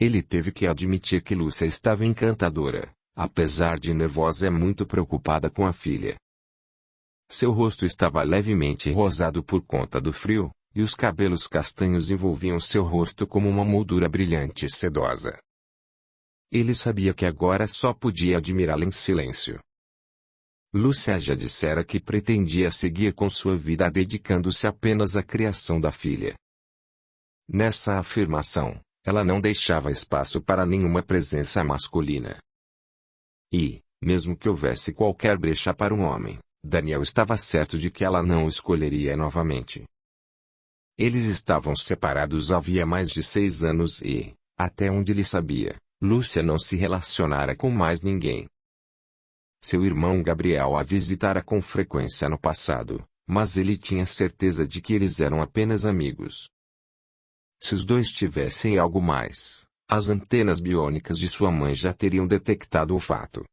Ele teve que admitir que Lúcia estava encantadora, apesar de nervosa e muito preocupada com a filha. Seu rosto estava levemente rosado por conta do frio, e os cabelos castanhos envolviam seu rosto como uma moldura brilhante e sedosa. Ele sabia que agora só podia admirá-la em silêncio. Lúcia já dissera que pretendia seguir com sua vida dedicando-se apenas à criação da filha. Nessa afirmação, ela não deixava espaço para nenhuma presença masculina. E, mesmo que houvesse qualquer brecha para um homem, Daniel estava certo de que ela não o escolheria novamente. Eles estavam separados havia mais de 6 anos e, até onde ele sabia, Lúcia não se relacionara com mais ninguém. Seu irmão Gabriel a visitara com frequência no passado, mas ele tinha certeza de que eles eram apenas amigos. Se os dois tivessem algo mais, as antenas biônicas de sua mãe já teriam detectado o fato.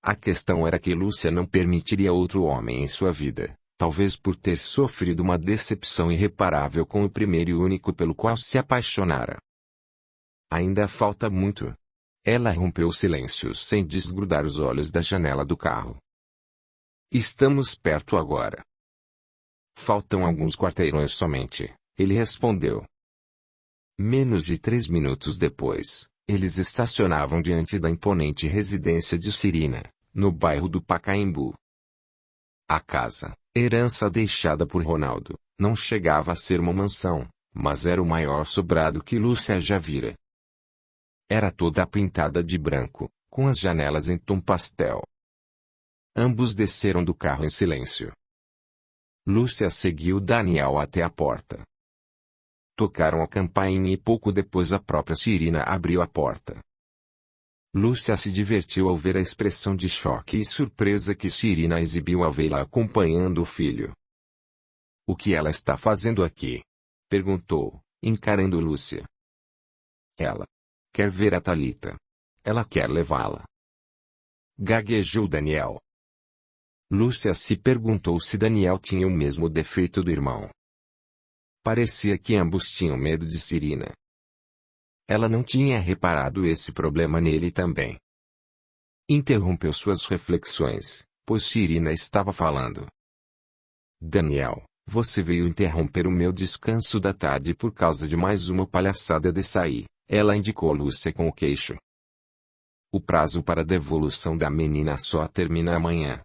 A questão era que Lúcia não permitiria outro homem em sua vida, talvez por ter sofrido uma decepção irreparável com o primeiro e único pelo qual se apaixonara. Ainda falta muito. Ela rompeu o silêncio sem desgrudar os olhos da janela do carro. Estamos perto agora. Faltam alguns quarteirões somente, ele respondeu. Menos de 3 minutos depois, eles estacionavam diante da imponente residência de Cirina, no bairro do Pacaembu. A casa, herança deixada por Ronaldo, não chegava a ser uma mansão, mas era o maior sobrado que Lúcia já vira. Era toda pintada de branco, com as janelas em tom pastel. Ambos desceram do carro em silêncio. Lúcia seguiu Daniel até a porta. Tocaram a campainha e pouco depois a própria Cirina abriu a porta. Lúcia se divertiu ao ver a expressão de choque e surpresa que Cirina exibiu ao vê-la acompanhando o filho. O que ela está fazendo aqui? Perguntou, encarando Lúcia. Ela quer ver a Thalita. Ela quer levá-la. Gaguejou Daniel. Lúcia se perguntou se Daniel tinha o mesmo defeito do irmão. Parecia que ambos tinham medo de Cirina. Ela não tinha reparado esse problema nele também. Interrompeu suas reflexões, pois Cirina estava falando. Daniel, você veio interromper o meu descanso da tarde por causa de mais uma palhaçada de sair. Ela indicou Lúcia com o queixo. O prazo para devolução da menina só termina amanhã.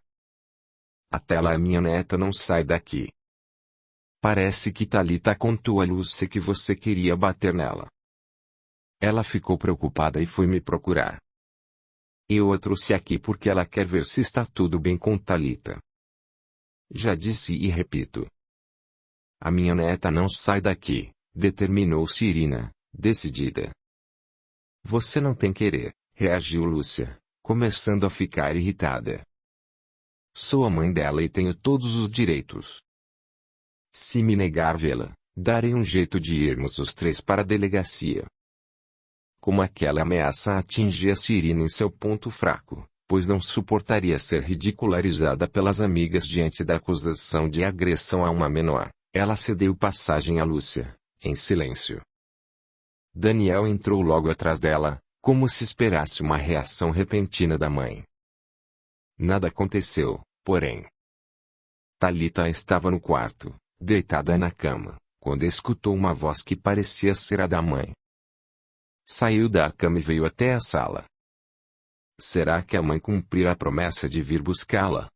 Até lá a minha neta não sai daqui. Parece que Thalita contou a Lúcia que você queria bater nela. Ela ficou preocupada e foi me procurar. Eu a trouxe aqui porque ela quer ver se está tudo bem com Thalita. Já disse e repito. A minha neta não sai daqui, determinou Cirina, decidida. Você não tem querer, reagiu Lúcia, começando a ficar irritada. Sou a mãe dela e tenho todos os direitos. Se me negar vê-la, darei um jeito de irmos os 3 para a delegacia. Como aquela ameaça atingia Cirina em seu ponto fraco, pois não suportaria ser ridicularizada pelas amigas diante da acusação de agressão a uma menor, ela cedeu passagem a Lúcia, em silêncio. Daniel entrou logo atrás dela, como se esperasse uma reação repentina da mãe. Nada aconteceu, porém. Thalita estava no quarto, deitada na cama, quando escutou uma voz que parecia ser a da mãe. Saiu da cama e veio até a sala. Será que a mãe cumprirá a promessa de vir buscá-la?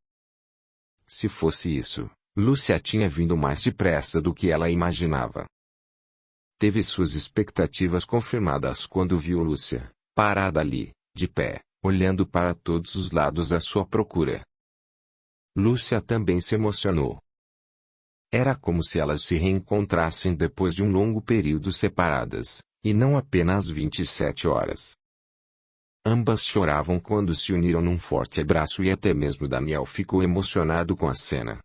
Se fosse isso, Lúcia tinha vindo mais depressa do que ela imaginava. Teve suas expectativas confirmadas quando viu Lúcia, parada ali, de pé, olhando para todos os lados à sua procura. Lúcia também se emocionou. Era como se elas se reencontrassem depois de um longo período separadas, e não apenas 27 horas. Ambas choravam quando se uniram num forte abraço e até mesmo Daniel ficou emocionado com a cena.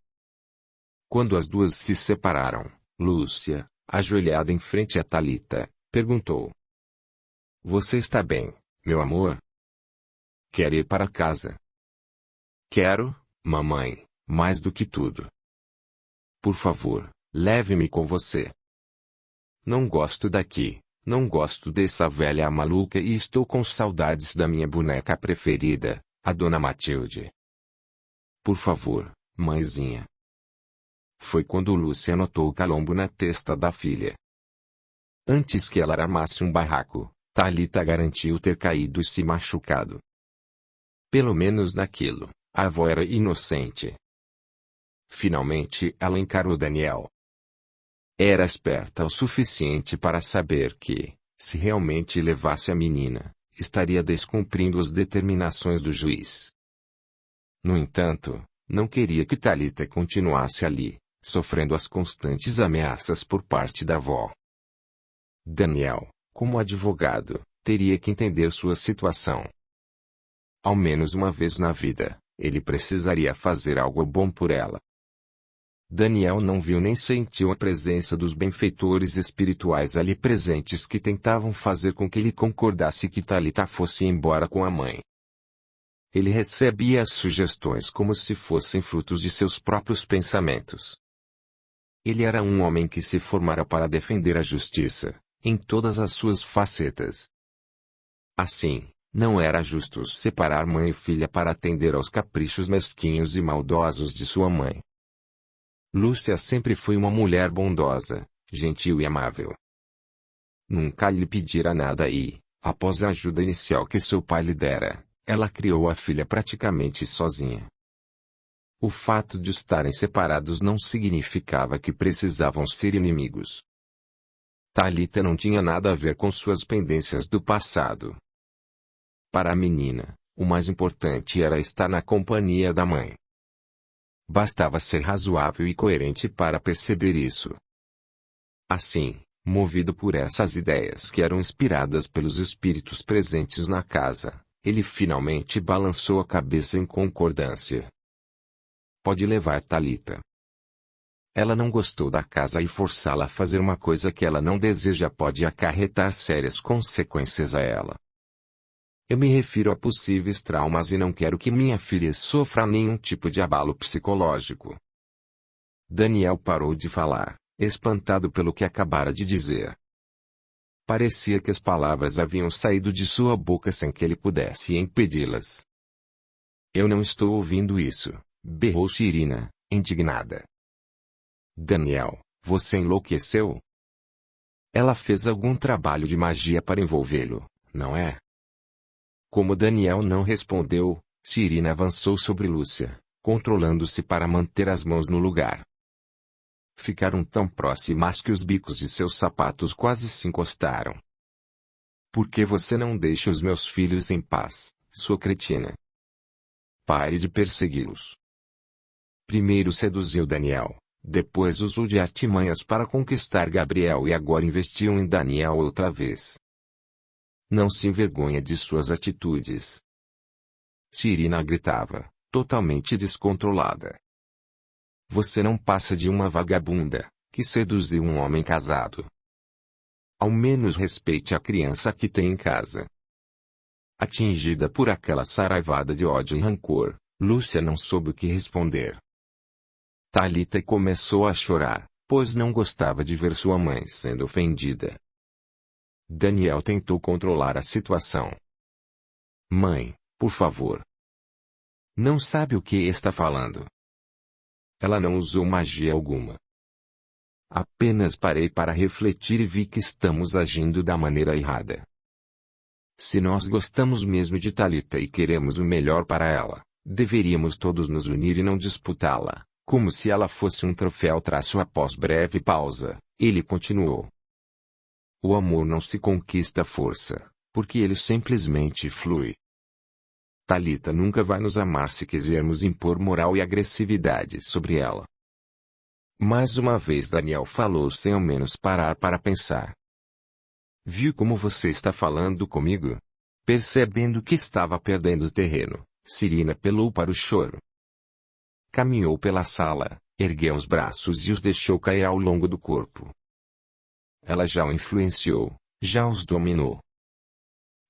Quando as duas se separaram, Lúcia, ajoelhada em frente a Thalita, perguntou. Você está bem, meu amor? Quer ir para casa? Quero, mamãe, mais do que tudo. Por favor, leve-me com você. Não gosto daqui, Não gosto dessa velha maluca e estou com saudades da minha boneca preferida, a Dona Matilde. Por favor, mãezinha. Foi quando Lúcia notou o calombo na testa da filha. Antes que ela armasse um barraco, Thalita garantiu ter caído e se machucado. Pelo menos naquilo, a avó era inocente. Finalmente ela encarou Daniel. Era esperta o suficiente para saber que, se realmente levasse a menina, estaria descumprindo as determinações do juiz. No entanto, não queria que Thalita continuasse ali, sofrendo as constantes ameaças por parte da avó. Daniel, como advogado, teria que entender sua situação. Ao menos uma vez na vida, ele precisaria fazer algo bom por ela. Daniel não viu nem sentiu a presença dos benfeitores espirituais ali presentes que tentavam fazer com que ele concordasse que Thalita fosse embora com a mãe. Ele recebia as sugestões como se fossem frutos de seus próprios pensamentos. Ele era um homem que se formara para defender a justiça, em todas as suas facetas. Assim, não era justo separar mãe e filha para atender aos caprichos mesquinhos e maldosos de sua mãe. Lúcia sempre foi uma mulher bondosa, gentil e amável. Nunca lhe pedira nada e, após a ajuda inicial que seu pai lhe dera, ela criou a filha praticamente sozinha. O fato de estarem separados não significava que precisavam ser inimigos. Thalita não tinha nada a ver com suas pendências do passado. Para a menina, o mais importante era estar na companhia da mãe. Bastava ser razoável e coerente para perceber isso. Assim, movido por essas ideias que eram inspiradas pelos espíritos presentes na casa, ele finalmente balançou a cabeça em concordância. Pode levar Thalita. Ela não gostou da casa e forçá-la a fazer uma coisa que ela não deseja pode acarretar sérias consequências a ela. Eu me refiro a possíveis traumas e não quero que minha filha sofra nenhum tipo de abalo psicológico. Daniel parou de falar, espantado pelo que acabara de dizer. Parecia que as palavras haviam saído de sua boca sem que ele pudesse impedi-las. Eu não estou ouvindo isso, berrou Cirina, indignada. Daniel, você enlouqueceu? Ela fez algum trabalho de magia para envolvê-lo, não é? Como Daniel não respondeu, Cirina avançou sobre Lúcia, controlando-se para manter as mãos no lugar. Ficaram tão próximas que os bicos de seus sapatos quase se encostaram. Por que você não deixa os meus filhos em paz, sua cretina? Pare de persegui-los. Primeiro seduziu Daniel, depois usou de artimanhas para conquistar Gabriel e agora investiu em Daniel outra vez. Não se envergonha de suas atitudes. Cirina gritava, totalmente descontrolada. Você não passa de uma vagabunda, que seduziu um homem casado. Ao menos respeite a criança que tem em casa. Atingida por aquela saraivada de ódio e rancor, Lúcia não soube o que responder. Thalita começou a chorar, pois não gostava de ver sua mãe sendo ofendida. Daniel tentou controlar a situação. Mãe, por favor. Não sabe o que está falando. Ela não usou magia alguma. Apenas parei para refletir e vi que estamos agindo da maneira errada. Se nós gostamos mesmo de Thalita e queremos o melhor para ela, deveríamos todos nos unir e não disputá-la, como se ela fosse um troféu. Após breve pausa, ele continuou. O amor não se conquista à força, porque ele simplesmente flui. Thalita nunca vai nos amar se quisermos impor moral e agressividade sobre ela. Mais uma vez Daniel falou sem ao menos parar para pensar. Viu como você está falando comigo? Percebendo que estava perdendo terreno, Cirina apelou para o choro. Caminhou pela sala, ergueu os braços e os deixou cair ao longo do corpo. Ela já o influenciou, já os dominou.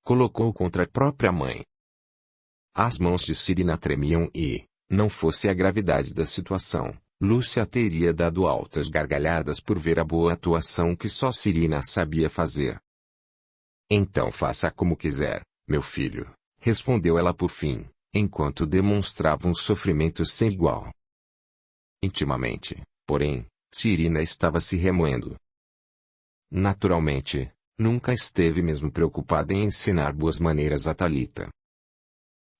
Colocou contra a própria mãe. As mãos de Cirina tremiam e, não fosse a gravidade da situação, Lúcia teria dado altas gargalhadas por ver a boa atuação que só Cirina sabia fazer. Então faça como quiser, meu filho, respondeu ela por fim, enquanto demonstrava um sofrimento sem igual. Intimamente, porém, Cirina estava se remoendo. Naturalmente, nunca esteve mesmo preocupada em ensinar boas maneiras a Thalita.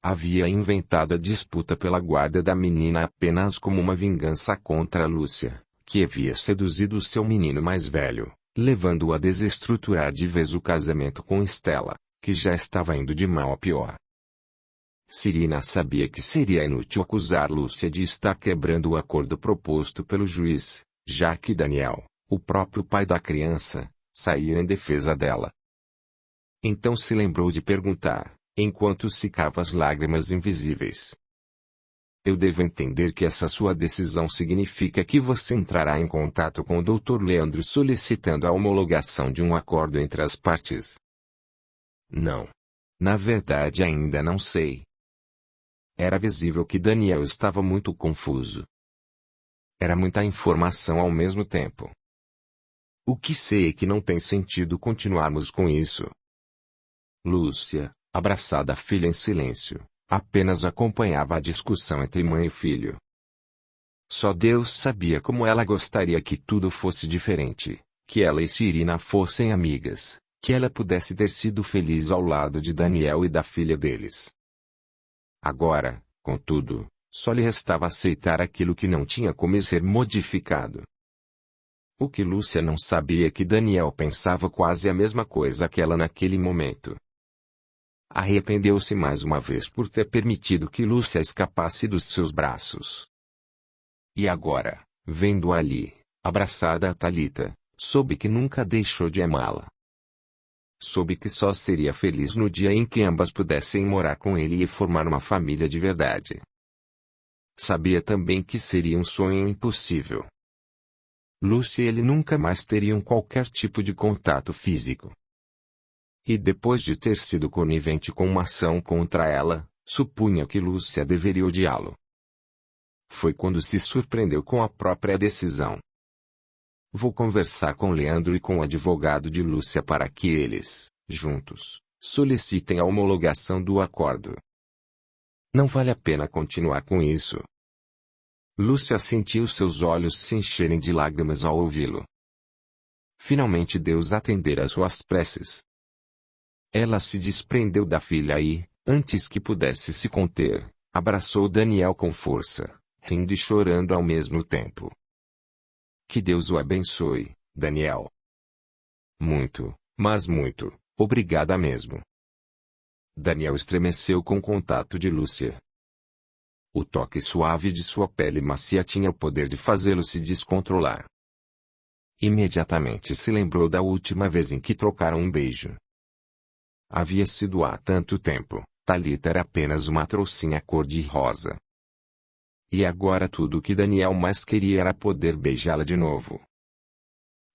Havia inventado a disputa pela guarda da menina apenas como uma vingança contra Lúcia, que havia seduzido seu menino mais velho, levando-o a desestruturar de vez o casamento com Estela, que já estava indo de mal a pior. Cirina sabia que seria inútil acusar Lúcia de estar quebrando o acordo proposto pelo juiz, já que Daniel, o próprio pai da criança, saía em defesa dela. Então se lembrou de perguntar, enquanto secava as lágrimas invisíveis. Eu devo entender que essa sua decisão significa que você entrará em contato com o Dr. Leandro solicitando a homologação de um acordo entre as partes. Não. Na verdade ainda não sei. Era visível que Daniel estava muito confuso. Era muita informação ao mesmo tempo. O que sei é que não tem sentido continuarmos com isso. Lúcia, abraçada à filha em silêncio, apenas acompanhava a discussão entre mãe e filho. Só Deus sabia como ela gostaria que tudo fosse diferente, que ela e Cirina fossem amigas, que ela pudesse ter sido feliz ao lado de Daniel e da filha deles. Agora, contudo, só lhe restava aceitar aquilo que não tinha como ser modificado. O que Lúcia não sabia é que Daniel pensava quase a mesma coisa que ela naquele momento. Arrependeu-se mais uma vez por ter permitido que Lúcia escapasse dos seus braços. E agora, vendo-a ali, abraçada a Thalita, soube que nunca deixou de amá-la. Soube que só seria feliz no dia em que ambas pudessem morar com ele e formar uma família de verdade. Sabia também que seria um sonho impossível. Lúcia e ele nunca mais teriam qualquer tipo de contato físico. E depois de ter sido conivente com uma ação contra ela, supunha que Lúcia deveria odiá-lo. Foi quando se surpreendeu com a própria decisão. Vou conversar com Leandro e com o advogado de Lúcia para que eles, juntos, solicitem a homologação do acordo. Não vale a pena continuar com isso. Lúcia sentiu seus olhos se encherem de lágrimas ao ouvi-lo. Finalmente Deus atendera às suas preces. Ela se desprendeu da filha e, antes que pudesse se conter, abraçou Daniel com força, rindo e chorando ao mesmo tempo. Que Deus o abençoe, Daniel. Muito, mas muito, obrigada mesmo. Daniel estremeceu com o contato de Lúcia. O toque suave de sua pele macia tinha o poder de fazê-lo se descontrolar. Imediatamente se lembrou da última vez em que trocaram um beijo. Havia sido há tanto tempo, Thalita era apenas uma trouxinha cor-de-rosa. E agora tudo o que Daniel mais queria era poder beijá-la de novo.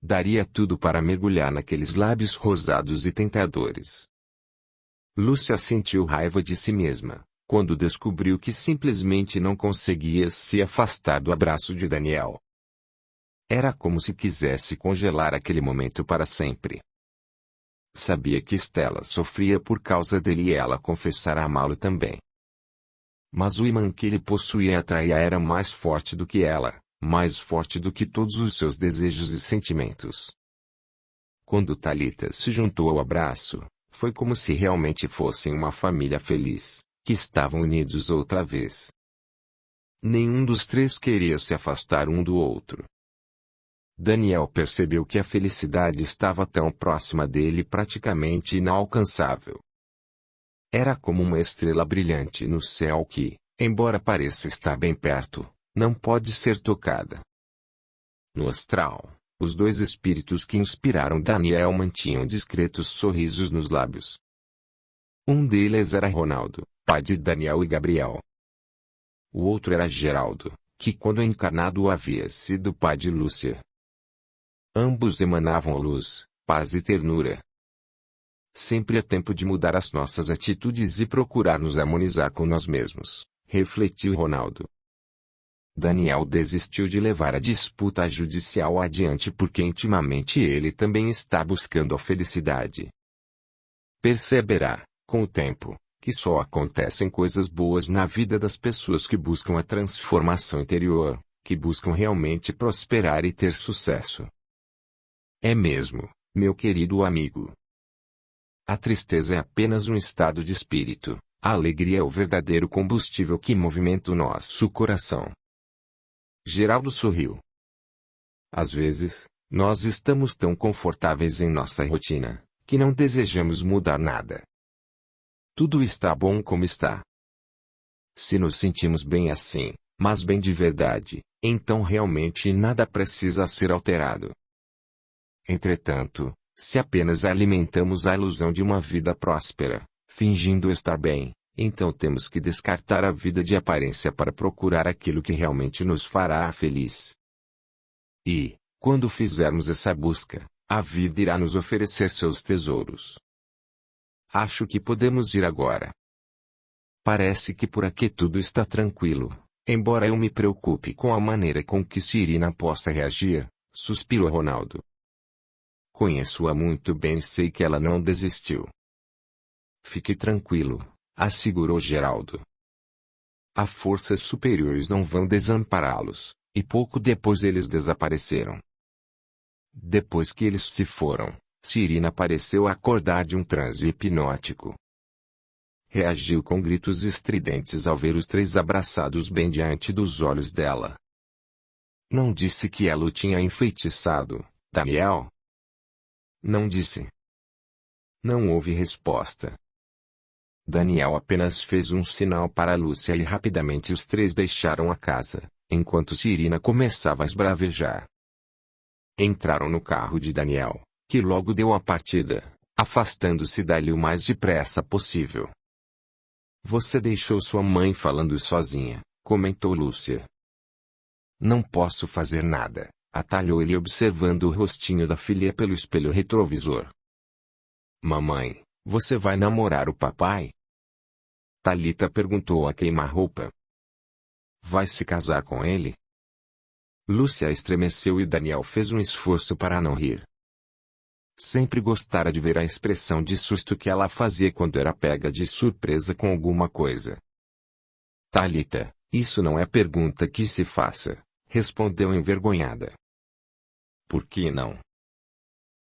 Daria tudo para mergulhar naqueles lábios rosados e tentadores. Lúcia sentiu raiva de si mesma, quando descobriu que simplesmente não conseguia se afastar do abraço de Daniel. Era como se quisesse congelar aquele momento para sempre. Sabia que Estela sofria por causa dele e ela confessara amá-lo também. Mas o imã que ele possuía e atraía era mais forte do que ela, mais forte do que todos os seus desejos e sentimentos. Quando Thalita se juntou ao abraço, foi como se realmente fossem uma família feliz, que estavam unidos outra vez. Nenhum dos três queria se afastar um do outro. Daniel percebeu que a felicidade estava tão próxima dele, praticamente inalcançável. Era como uma estrela brilhante no céu que, embora pareça estar bem perto, não pode ser tocada. No astral, os dois espíritos que inspiraram Daniel mantinham discretos sorrisos nos lábios. Um deles era Ronaldo, pai de Daniel e Gabriel. O outro era Geraldo, que quando encarnado havia sido pai de Lúcia. Ambos emanavam luz, paz e ternura. Sempre é tempo de mudar as nossas atitudes e procurar nos harmonizar com nós mesmos, refletiu Ronaldo. Daniel desistiu de levar a disputa judicial adiante porque intimamente ele também está buscando a felicidade. perceberá, com o tempo, que só acontecem coisas boas na vida das pessoas que buscam a transformação interior, que buscam realmente prosperar e ter sucesso. É mesmo, meu querido amigo. A tristeza é apenas um estado de espírito, a alegria é o verdadeiro combustível que movimenta o nosso coração. Geraldo sorriu. Às vezes, nós estamos tão confortáveis em nossa rotina, que não desejamos mudar nada. Tudo está bom como está. Se nos sentimos bem assim, mas bem de verdade, então realmente nada precisa ser alterado. Entretanto, se apenas alimentamos a ilusão de uma vida próspera, fingindo estar bem, então temos que descartar a vida de aparência para procurar aquilo que realmente nos fará feliz. E, quando fizermos essa busca, a vida irá nos oferecer seus tesouros. Acho que podemos ir agora. Parece que por aqui tudo está tranquilo, embora eu me preocupe com a maneira com que Cirina possa reagir, suspirou Ronaldo. Conheço-a muito bem e sei que ela não desistiu. Fique tranquilo, assegurou Geraldo. As forças superiores não vão desampará-los, e pouco depois eles desapareceram. Depois que eles se foram, Cirina pareceu acordar de um transe hipnótico. Reagiu com gritos estridentes ao ver os três abraçados bem diante dos olhos dela. Não disse que ela o tinha enfeitiçado, Daniel? Não disse. Não houve resposta. Daniel apenas fez um sinal para Lúcia e rapidamente os três deixaram a casa, enquanto Cirina começava a esbravejar. Entraram no carro de Daniel, que logo deu a partida, afastando-se dali o mais depressa possível. Você deixou sua mãe falando sozinha, comentou Lúcia. Não posso fazer nada, atalhou ele observando o rostinho da filha pelo espelho retrovisor. Mamãe, você vai namorar o papai? Thalita perguntou a queima-roupa. Vai se casar com ele? Lúcia estremeceu e Daniel fez um esforço para não rir. Sempre gostara de ver a expressão de susto que ela fazia quando era pega de surpresa com alguma coisa. Thalita, isso não é pergunta que se faça, respondeu envergonhada. Por que não?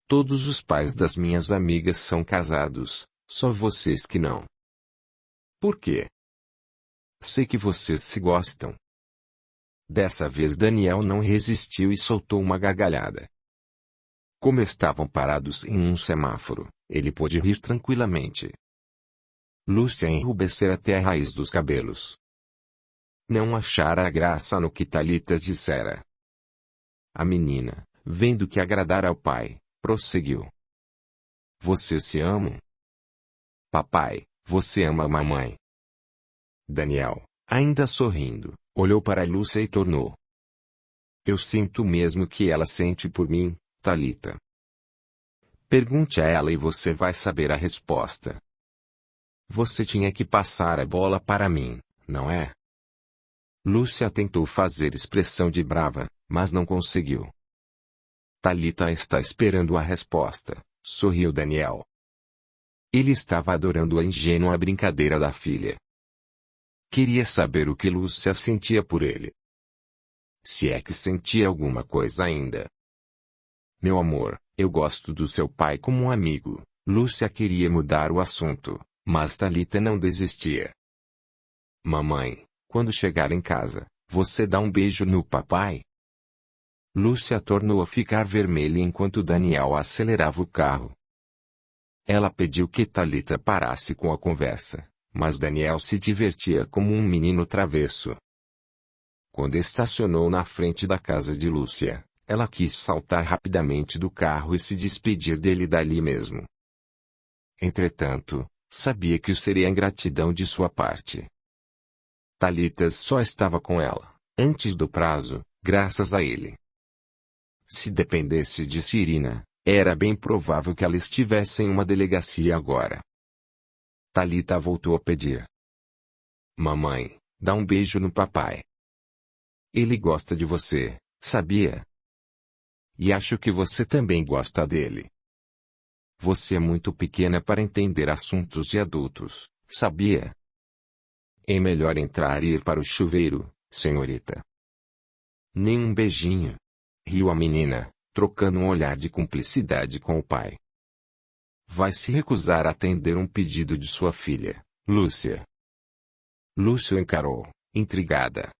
Todos os pais das minhas amigas são casados, só vocês que não. Por quê? Sei que vocês se gostam. Dessa vez Daniel não resistiu e soltou uma gargalhada. Como estavam parados em um semáforo, ele pôde rir tranquilamente. Lúcia enrubescera até a raiz dos cabelos. Não achara a graça no que Thalita dissera. A menina, vendo que agradara ao pai, prosseguiu. Vocês se amam? Papai, você ama a mamãe? Daniel, ainda sorrindo, olhou para Lúcia e tornou. Eu sinto mesmo que ela sente por mim, Thalita. Pergunte a ela e você vai saber a resposta. Você tinha que passar a bola para mim, não é? Lúcia tentou fazer expressão de brava, mas não conseguiu. Thalita está esperando a resposta, sorriu Daniel. Ele estava adorando a ingênua brincadeira da filha. Queria saber o que Lúcia sentia por ele. Se é que sentia alguma coisa ainda. Meu amor, eu gosto do seu pai como um amigo. Lúcia queria mudar o assunto, mas Thalita não desistia. Mamãe, quando chegar em casa, você dá um beijo no papai? Lúcia tornou a ficar vermelha enquanto Daniel acelerava o carro. Ela pediu que Thalita parasse com a conversa, mas Daniel se divertia como um menino travesso. Quando estacionou na frente da casa de Lúcia, ela quis saltar rapidamente do carro e se despedir dele dali mesmo. Entretanto, sabia que seria ingratidão de sua parte. Thalita só estava com ela, antes do prazo, graças a ele. Se dependesse de Cirina, era bem provável que ela estivesse em uma delegacia agora. Thalita voltou a pedir. Mamãe, dá um beijo no papai. Ele gosta de você, sabia? E acho que você também gosta dele. Você é muito pequena para entender assuntos de adultos, sabia? É melhor entrar e ir para o chuveiro, senhorita. Nem um beijinho. Riu a menina, trocando um olhar de cumplicidade com o pai. Vai se recusar a atender um pedido de sua filha, Lúcia. Lúcia encarou, intrigada.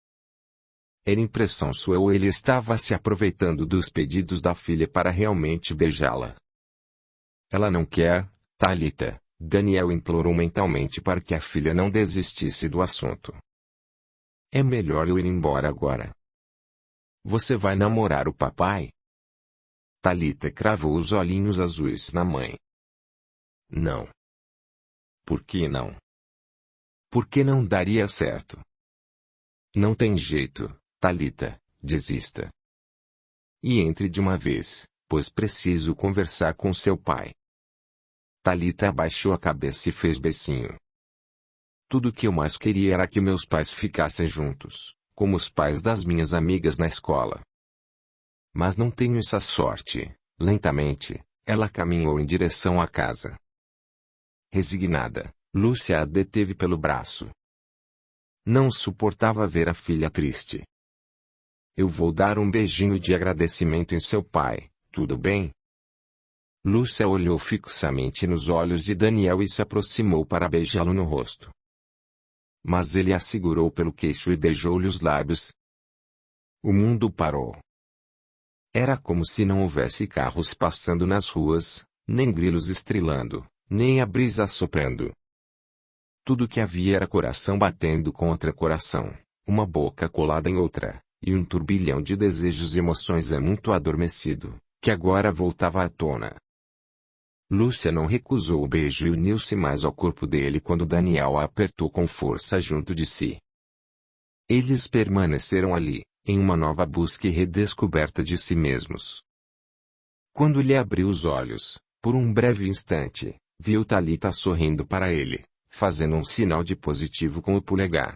Era impressão sua ou ele estava se aproveitando dos pedidos da filha para realmente beijá-la? Ela não quer, Thalita, Daniel implorou mentalmente para que a filha não desistisse do assunto. É melhor eu ir embora agora. Você vai namorar o papai? Thalita cravou os olhinhos azuis na mãe. Não. Por que não? Porque não daria certo. Não tem jeito, Thalita, desista. E entre de uma vez, pois preciso conversar com seu pai. Thalita abaixou a cabeça e fez beicinho. Tudo que eu mais queria era que meus pais ficassem juntos, como os pais das minhas amigas na escola. Mas não tenho essa sorte. Lentamente, ela caminhou em direção à casa. Resignada, Lúcia a deteve pelo braço. Não suportava ver a filha triste. Eu vou dar um beijinho de agradecimento em seu pai, tudo bem? Lúcia olhou fixamente nos olhos de Daniel e se aproximou para beijá-lo no rosto. Mas ele a segurou pelo queixo e beijou-lhe os lábios. O mundo parou. Era como se não houvesse carros passando nas ruas, nem grilos estrelando, nem a brisa soprando. Tudo que havia era coração batendo contra coração, uma boca colada em outra, e um turbilhão de desejos e emoções muito adormecido, que agora voltava à tona. Lúcia não recusou o beijo e uniu-se mais ao corpo dele quando Daniel a apertou com força junto de si. Eles permaneceram ali, em uma nova busca e redescoberta de si mesmos. Quando ele abriu os olhos, por um breve instante, viu Thalita sorrindo para ele, fazendo um sinal de positivo com o polegar.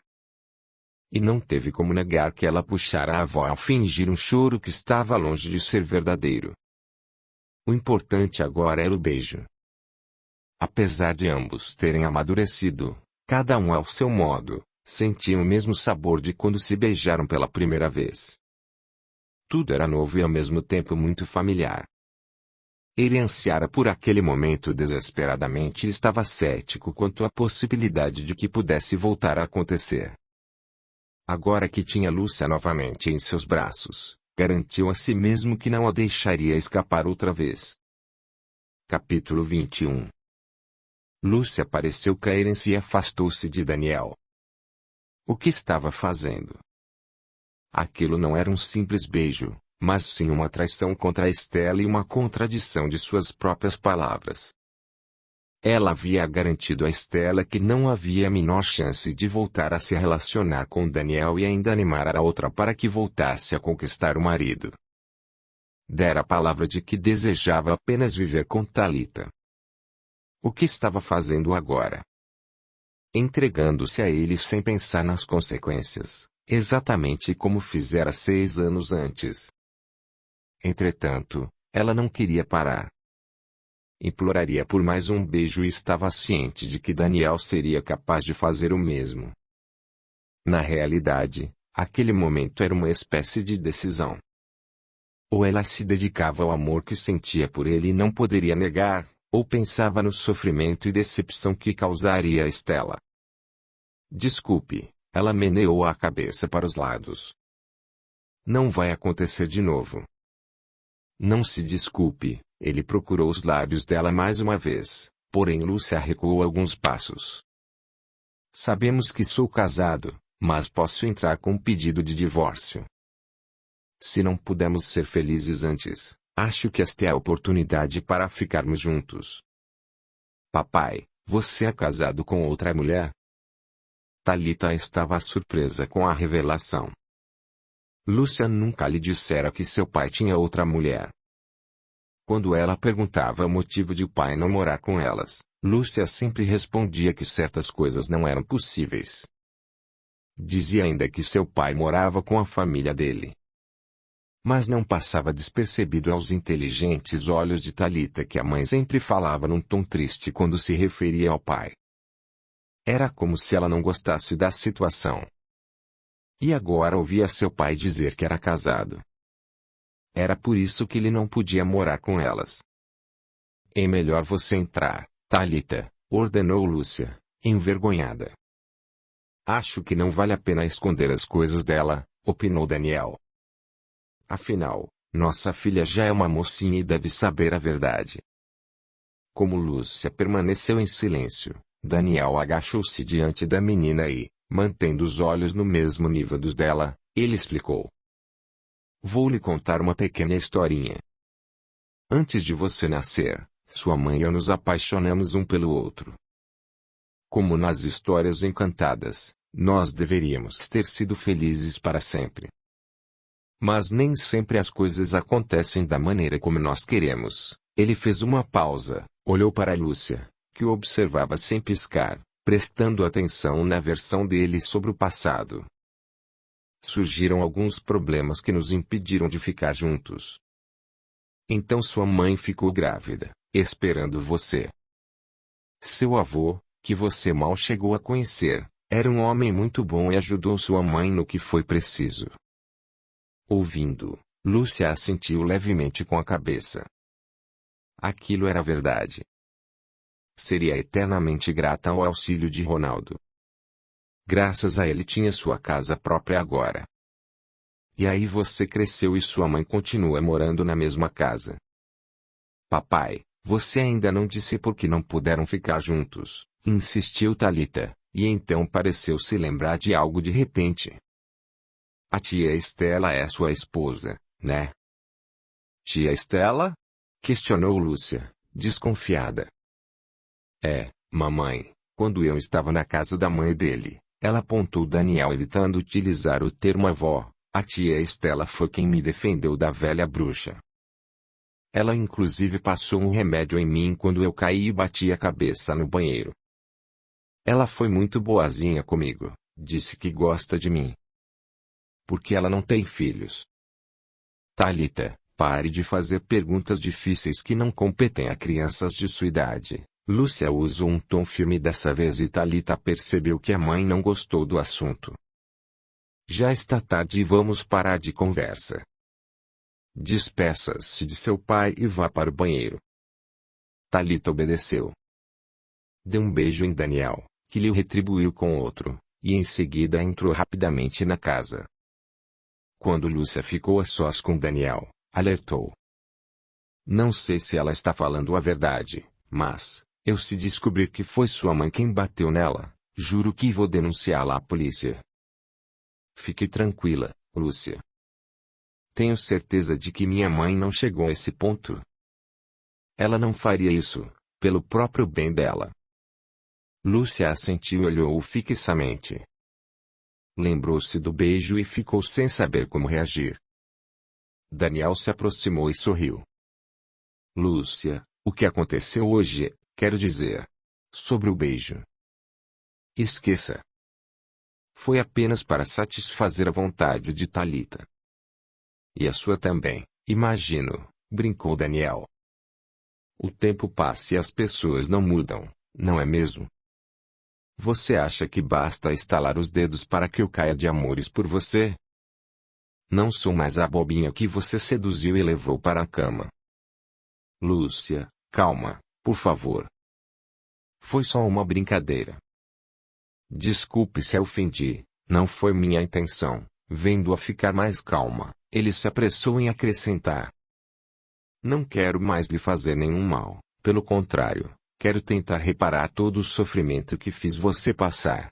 E não teve como negar que ela puxara a avó ao fingir um choro que estava longe de ser verdadeiro. O importante agora era o beijo. Apesar de ambos terem amadurecido, cada um ao seu modo, sentiam o mesmo sabor de quando se beijaram pela primeira vez. Tudo era novo e ao mesmo tempo muito familiar. Ele ansiara por aquele momento desesperadamente e estava cético quanto à possibilidade de que pudesse voltar a acontecer. Agora que tinha Lúcia novamente em seus braços, garantiu a si mesmo que não a deixaria escapar outra vez. Capítulo 21. Lúcia pareceu cair em si e afastou-se de Daniel. O que estava fazendo? Aquilo não era um simples beijo, mas sim uma traição contra Estela e uma contradição de suas próprias palavras. Ela havia garantido a Estela que não havia a menor chance de voltar a se relacionar com Daniel e ainda animar a outra para que voltasse a conquistar o marido. Dera a palavra de que desejava apenas viver com Thalita. O que estava fazendo agora? Entregando-se a ele sem pensar nas consequências, exatamente como fizera 6 anos antes. Entretanto, ela não queria parar. Imploraria por mais um beijo e estava ciente de que Daniel seria capaz de fazer o mesmo. Na realidade, aquele momento era uma espécie de decisão. Ou ela se dedicava ao amor que sentia por ele e não poderia negar, ou pensava no sofrimento e decepção que causaria a Estela. Desculpe, ela meneou a cabeça para os lados. Não vai acontecer de novo. Não se desculpe. Ele procurou os lábios dela mais uma vez, porém Lúcia recuou alguns passos. Sabemos que sou casado, mas posso entrar com um pedido de divórcio. Se não pudermos ser felizes antes, acho que esta é a oportunidade para ficarmos juntos. Papai, você é casado com outra mulher? Thalita estava surpresa com a revelação. Lúcia nunca lhe dissera que seu pai tinha outra mulher. Quando ela perguntava o motivo de o pai não morar com elas, Lúcia sempre respondia que certas coisas não eram possíveis. Dizia ainda que seu pai morava com a família dele. Mas não passava despercebido aos inteligentes olhos de Talita que a mãe sempre falava num tom triste quando se referia ao pai. Era como se ela não gostasse da situação. E agora ouvia seu pai dizer que era casado. Era por isso que ele não podia morar com elas. É melhor você entrar, Talita, ordenou Lúcia, envergonhada. Acho que não vale a pena esconder as coisas dela, opinou Daniel. Afinal, nossa filha já é uma mocinha e deve saber a verdade. Como Lúcia permaneceu em silêncio, Daniel agachou-se diante da menina e, mantendo os olhos no mesmo nível dos dela, ele explicou. Vou lhe contar uma pequena historinha. Antes de você nascer, sua mãe e eu nos apaixonamos um pelo outro. Como nas histórias encantadas, nós deveríamos ter sido felizes para sempre. Mas nem sempre as coisas acontecem da maneira como nós queremos. Ele fez uma pausa, olhou para Lúcia, que o observava sem piscar, prestando atenção na versão dele sobre o passado. Surgiram alguns problemas que nos impediram de ficar juntos. Então sua mãe ficou grávida, esperando você. Seu avô, que você mal chegou a conhecer, era um homem muito bom e ajudou sua mãe no que foi preciso. Ouvindo, Lúcia assentiu levemente com a cabeça. Aquilo era verdade. Seria eternamente grata ao auxílio de Ronaldo. Graças a ele tinha sua casa própria agora. E aí você cresceu e sua mãe continua morando na mesma casa. Papai, você ainda não disse por que não puderam ficar juntos, insistiu Talita, e então pareceu se lembrar de algo de repente. A tia Estela é sua esposa, né? Tia Estela? Questionou Lúcia, desconfiada. É, mamãe, quando eu estava na casa da mãe dele, ela apontou Daniel evitando utilizar o termo avó, a tia Estela foi quem me defendeu da velha bruxa. Ela inclusive passou um remédio em mim quando eu caí e bati a cabeça no banheiro. Ela foi muito boazinha comigo, disse que gosta de mim. Porque ela não tem filhos. Talita, pare de fazer perguntas difíceis que não competem a crianças de sua idade. Lúcia usou um tom firme dessa vez e Talita percebeu que a mãe não gostou do assunto. Já está tarde e vamos parar de conversa. Despeça-se de seu pai e vá para o banheiro. Talita obedeceu. Deu um beijo em Daniel, que lhe retribuiu com outro, e em seguida entrou rapidamente na casa. Quando Lúcia ficou a sós com Daniel, alertou. Não sei se ela está falando a verdade, mas, se descobrir que foi sua mãe quem bateu nela, juro que vou denunciá-la à polícia. Fique tranquila, Lúcia. Tenho certeza de que minha mãe não chegou a esse ponto. Ela não faria isso, pelo próprio bem dela. Lúcia assentiu e olhou-o fixamente. Lembrou-se do beijo e ficou sem saber como reagir. Daniel se aproximou e sorriu. Lúcia, o que aconteceu hoje, quero dizer, sobre o beijo. Esqueça. Foi apenas para satisfazer a vontade de Talita. E a sua também, imagino, brincou Daniel. O tempo passa e as pessoas não mudam, não é mesmo? Você acha que basta estalar os dedos para que eu caia de amores por você? Não sou mais a bobinha que você seduziu e levou para a cama. Lúcia, calma, por favor. Foi só uma brincadeira. Desculpe se a ofendi, não foi minha intenção. Vendo-a ficar mais calma, ele se apressou em acrescentar. Não quero mais lhe fazer nenhum mal, pelo contrário, quero tentar reparar todo o sofrimento que fiz você passar.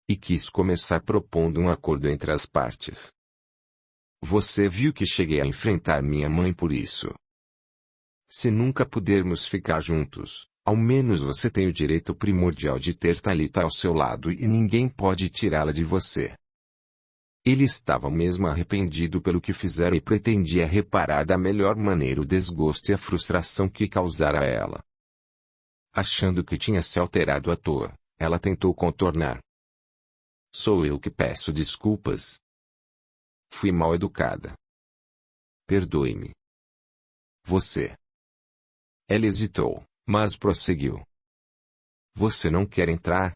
E quis começar propondo um acordo entre as partes. Você viu que cheguei a enfrentar minha mãe por isso. Se nunca pudermos ficar juntos, ao menos você tem o direito primordial de ter Talita ao seu lado e ninguém pode tirá-la de você. Ele estava mesmo arrependido pelo que fizeram e pretendia reparar da melhor maneira o desgosto e a frustração que causara a ela. Achando que tinha se alterado à toa, ela tentou contornar. Sou eu que peço desculpas. Fui mal educada. Perdoe-me. Você. Ela hesitou, mas prosseguiu. Você não quer entrar?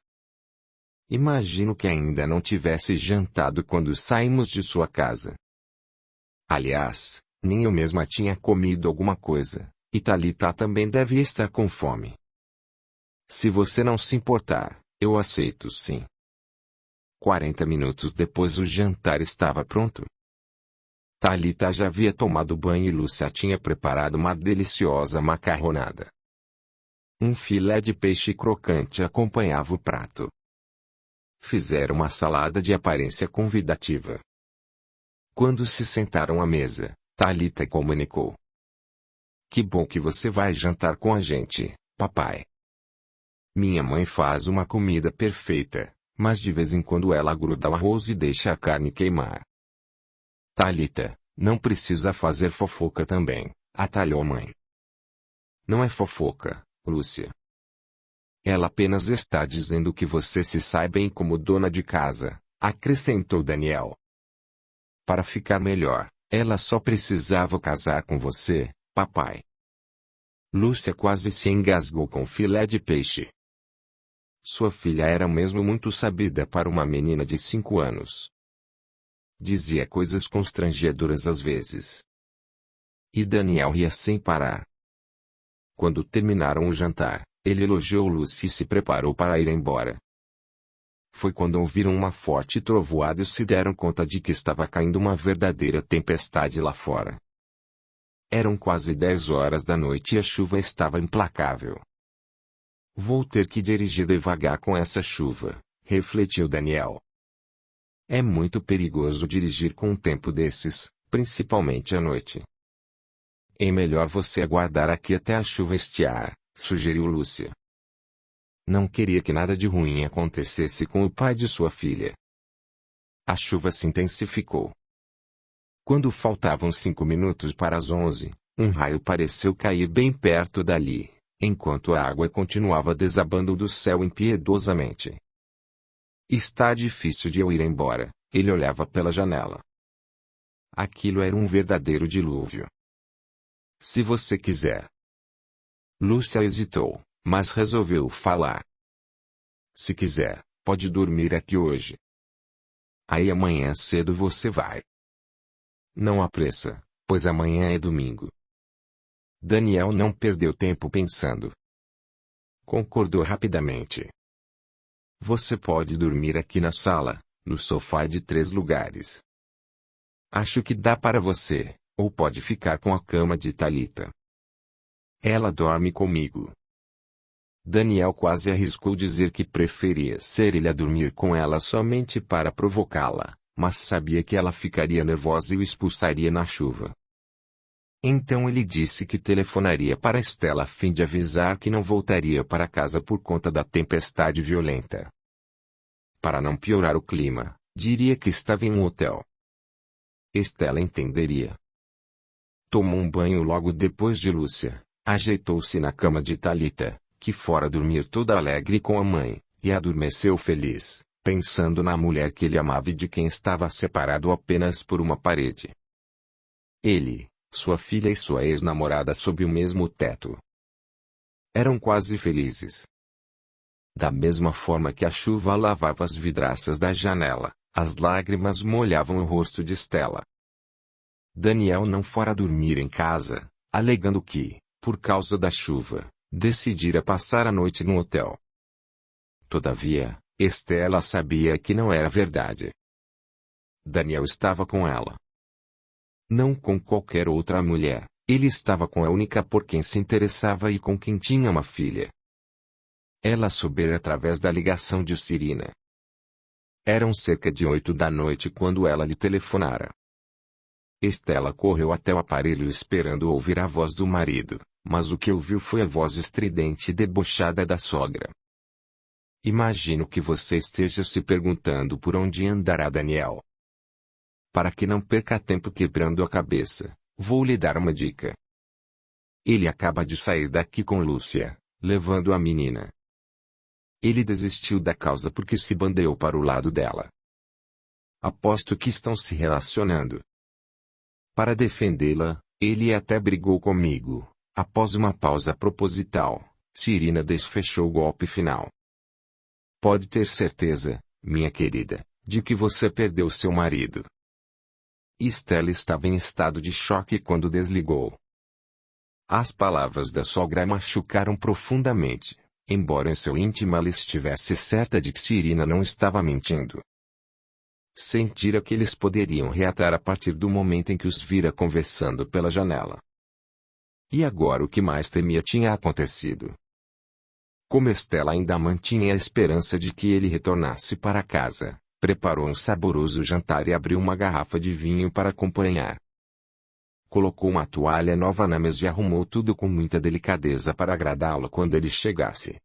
Imagino que ainda não tivesse jantado quando saímos de sua casa. Aliás, nem eu mesma tinha comido alguma coisa, e Thalita também deve estar com fome. Se você não se importar, eu aceito sim. 40 minutos depois o jantar estava pronto. Thalita já havia tomado banho e Lúcia tinha preparado uma deliciosa macarronada. Um filé de peixe crocante acompanhava o prato. Fizeram uma salada de aparência convidativa. Quando se sentaram à mesa, Thalita comunicou. Que bom que você vai jantar com a gente, papai. Minha mãe faz uma comida perfeita, mas de vez em quando ela gruda o arroz e deixa a carne queimar. Thalita, não precisa fazer fofoca também, atalhou a mãe. Não é fofoca, Lúcia. Ela apenas está dizendo que você se sai bem como dona de casa, acrescentou Daniel. Para ficar melhor, ela só precisava casar com você, papai. Lúcia quase se engasgou com o filé de peixe. Sua filha era mesmo muito sabida para uma menina de 5 anos. Dizia coisas constrangedoras às vezes. E Daniel ria sem parar. Quando terminaram o jantar, ele elogiou Lúcia e se preparou para ir embora. Foi quando ouviram uma forte trovoada e se deram conta de que estava caindo uma verdadeira tempestade lá fora. Eram quase 10 horas da noite e a chuva estava implacável. Vou ter que dirigir devagar com essa chuva, refletiu Daniel. É muito perigoso dirigir com um tempo desses, principalmente à noite. É melhor você aguardar aqui até a chuva estiar, sugeriu Lúcia. Não queria que nada de ruim acontecesse com o pai de sua filha. A chuva se intensificou. Quando faltavam 5 minutos para as 11, um raio pareceu cair bem perto dali, enquanto a água continuava desabando do céu impiedosamente. Está difícil de eu ir embora, ele olhava pela janela. Aquilo era um verdadeiro dilúvio. Se você quiser. Lúcia hesitou, mas resolveu falar. Se quiser, pode dormir aqui hoje. Aí amanhã cedo você vai. Não há pressa, pois amanhã é domingo. Daniel não perdeu tempo pensando. Concordou rapidamente. Você pode dormir aqui na sala, no sofá de 3 lugares. Acho que dá para você, ou pode ficar com a cama de Thalita. Ela dorme comigo. Daniel quase arriscou dizer que preferia ser ele a dormir com ela somente para provocá-la, mas sabia que ela ficaria nervosa e o expulsaria na chuva. Então ele disse que telefonaria para Estela a fim de avisar que não voltaria para casa por conta da tempestade violenta. Para não piorar o clima, diria que estava em um hotel. Estela entenderia. Tomou um banho logo depois de Lúcia, ajeitou-se na cama de Thalita, que fora dormir toda alegre com a mãe, e adormeceu feliz, pensando na mulher que ele amava e de quem estava separado apenas por uma parede. Ele, sua filha e sua ex-namorada sob o mesmo teto. Eram quase felizes. Da mesma forma que a chuva lavava as vidraças da janela, as lágrimas molhavam o rosto de Estela. Daniel não fora dormir em casa, alegando que, por causa da chuva, decidira passar a noite no hotel. Todavia, Estela sabia que não era verdade. Daniel estava com ela. Não com qualquer outra mulher, ele estava com a única por quem se interessava e com quem tinha uma filha. Ela soubera através da ligação de Cirina. Eram cerca de 8 da noite quando ela lhe telefonara. Estela correu até o aparelho esperando ouvir a voz do marido, mas o que ouviu foi a voz estridente e debochada da sogra. Imagino que você esteja se perguntando por onde andará Daniel. Para que não perca tempo quebrando a cabeça, vou lhe dar uma dica. Ele acaba de sair daqui com Lúcia, levando a menina. Ele desistiu da causa porque se bandeou para o lado dela. Aposto que estão se relacionando. Para defendê-la, ele até brigou comigo. Após uma pausa proposital, Cirina desfechou o golpe final. Pode ter certeza, minha querida, de que você perdeu seu marido. Estela estava em estado de choque quando desligou. As palavras da sogra a machucaram profundamente, embora em seu íntimo ela estivesse certa de que Cirina não estava mentindo. Sentira que eles poderiam reatar a partir do momento em que os vira conversando pela janela. E agora o que mais temia tinha acontecido. Como Estela ainda mantinha a esperança de que ele retornasse para casa, preparou um saboroso jantar e abriu uma garrafa de vinho para acompanhar. Colocou uma toalha nova na mesa e arrumou tudo com muita delicadeza para agradá-lo quando ele chegasse.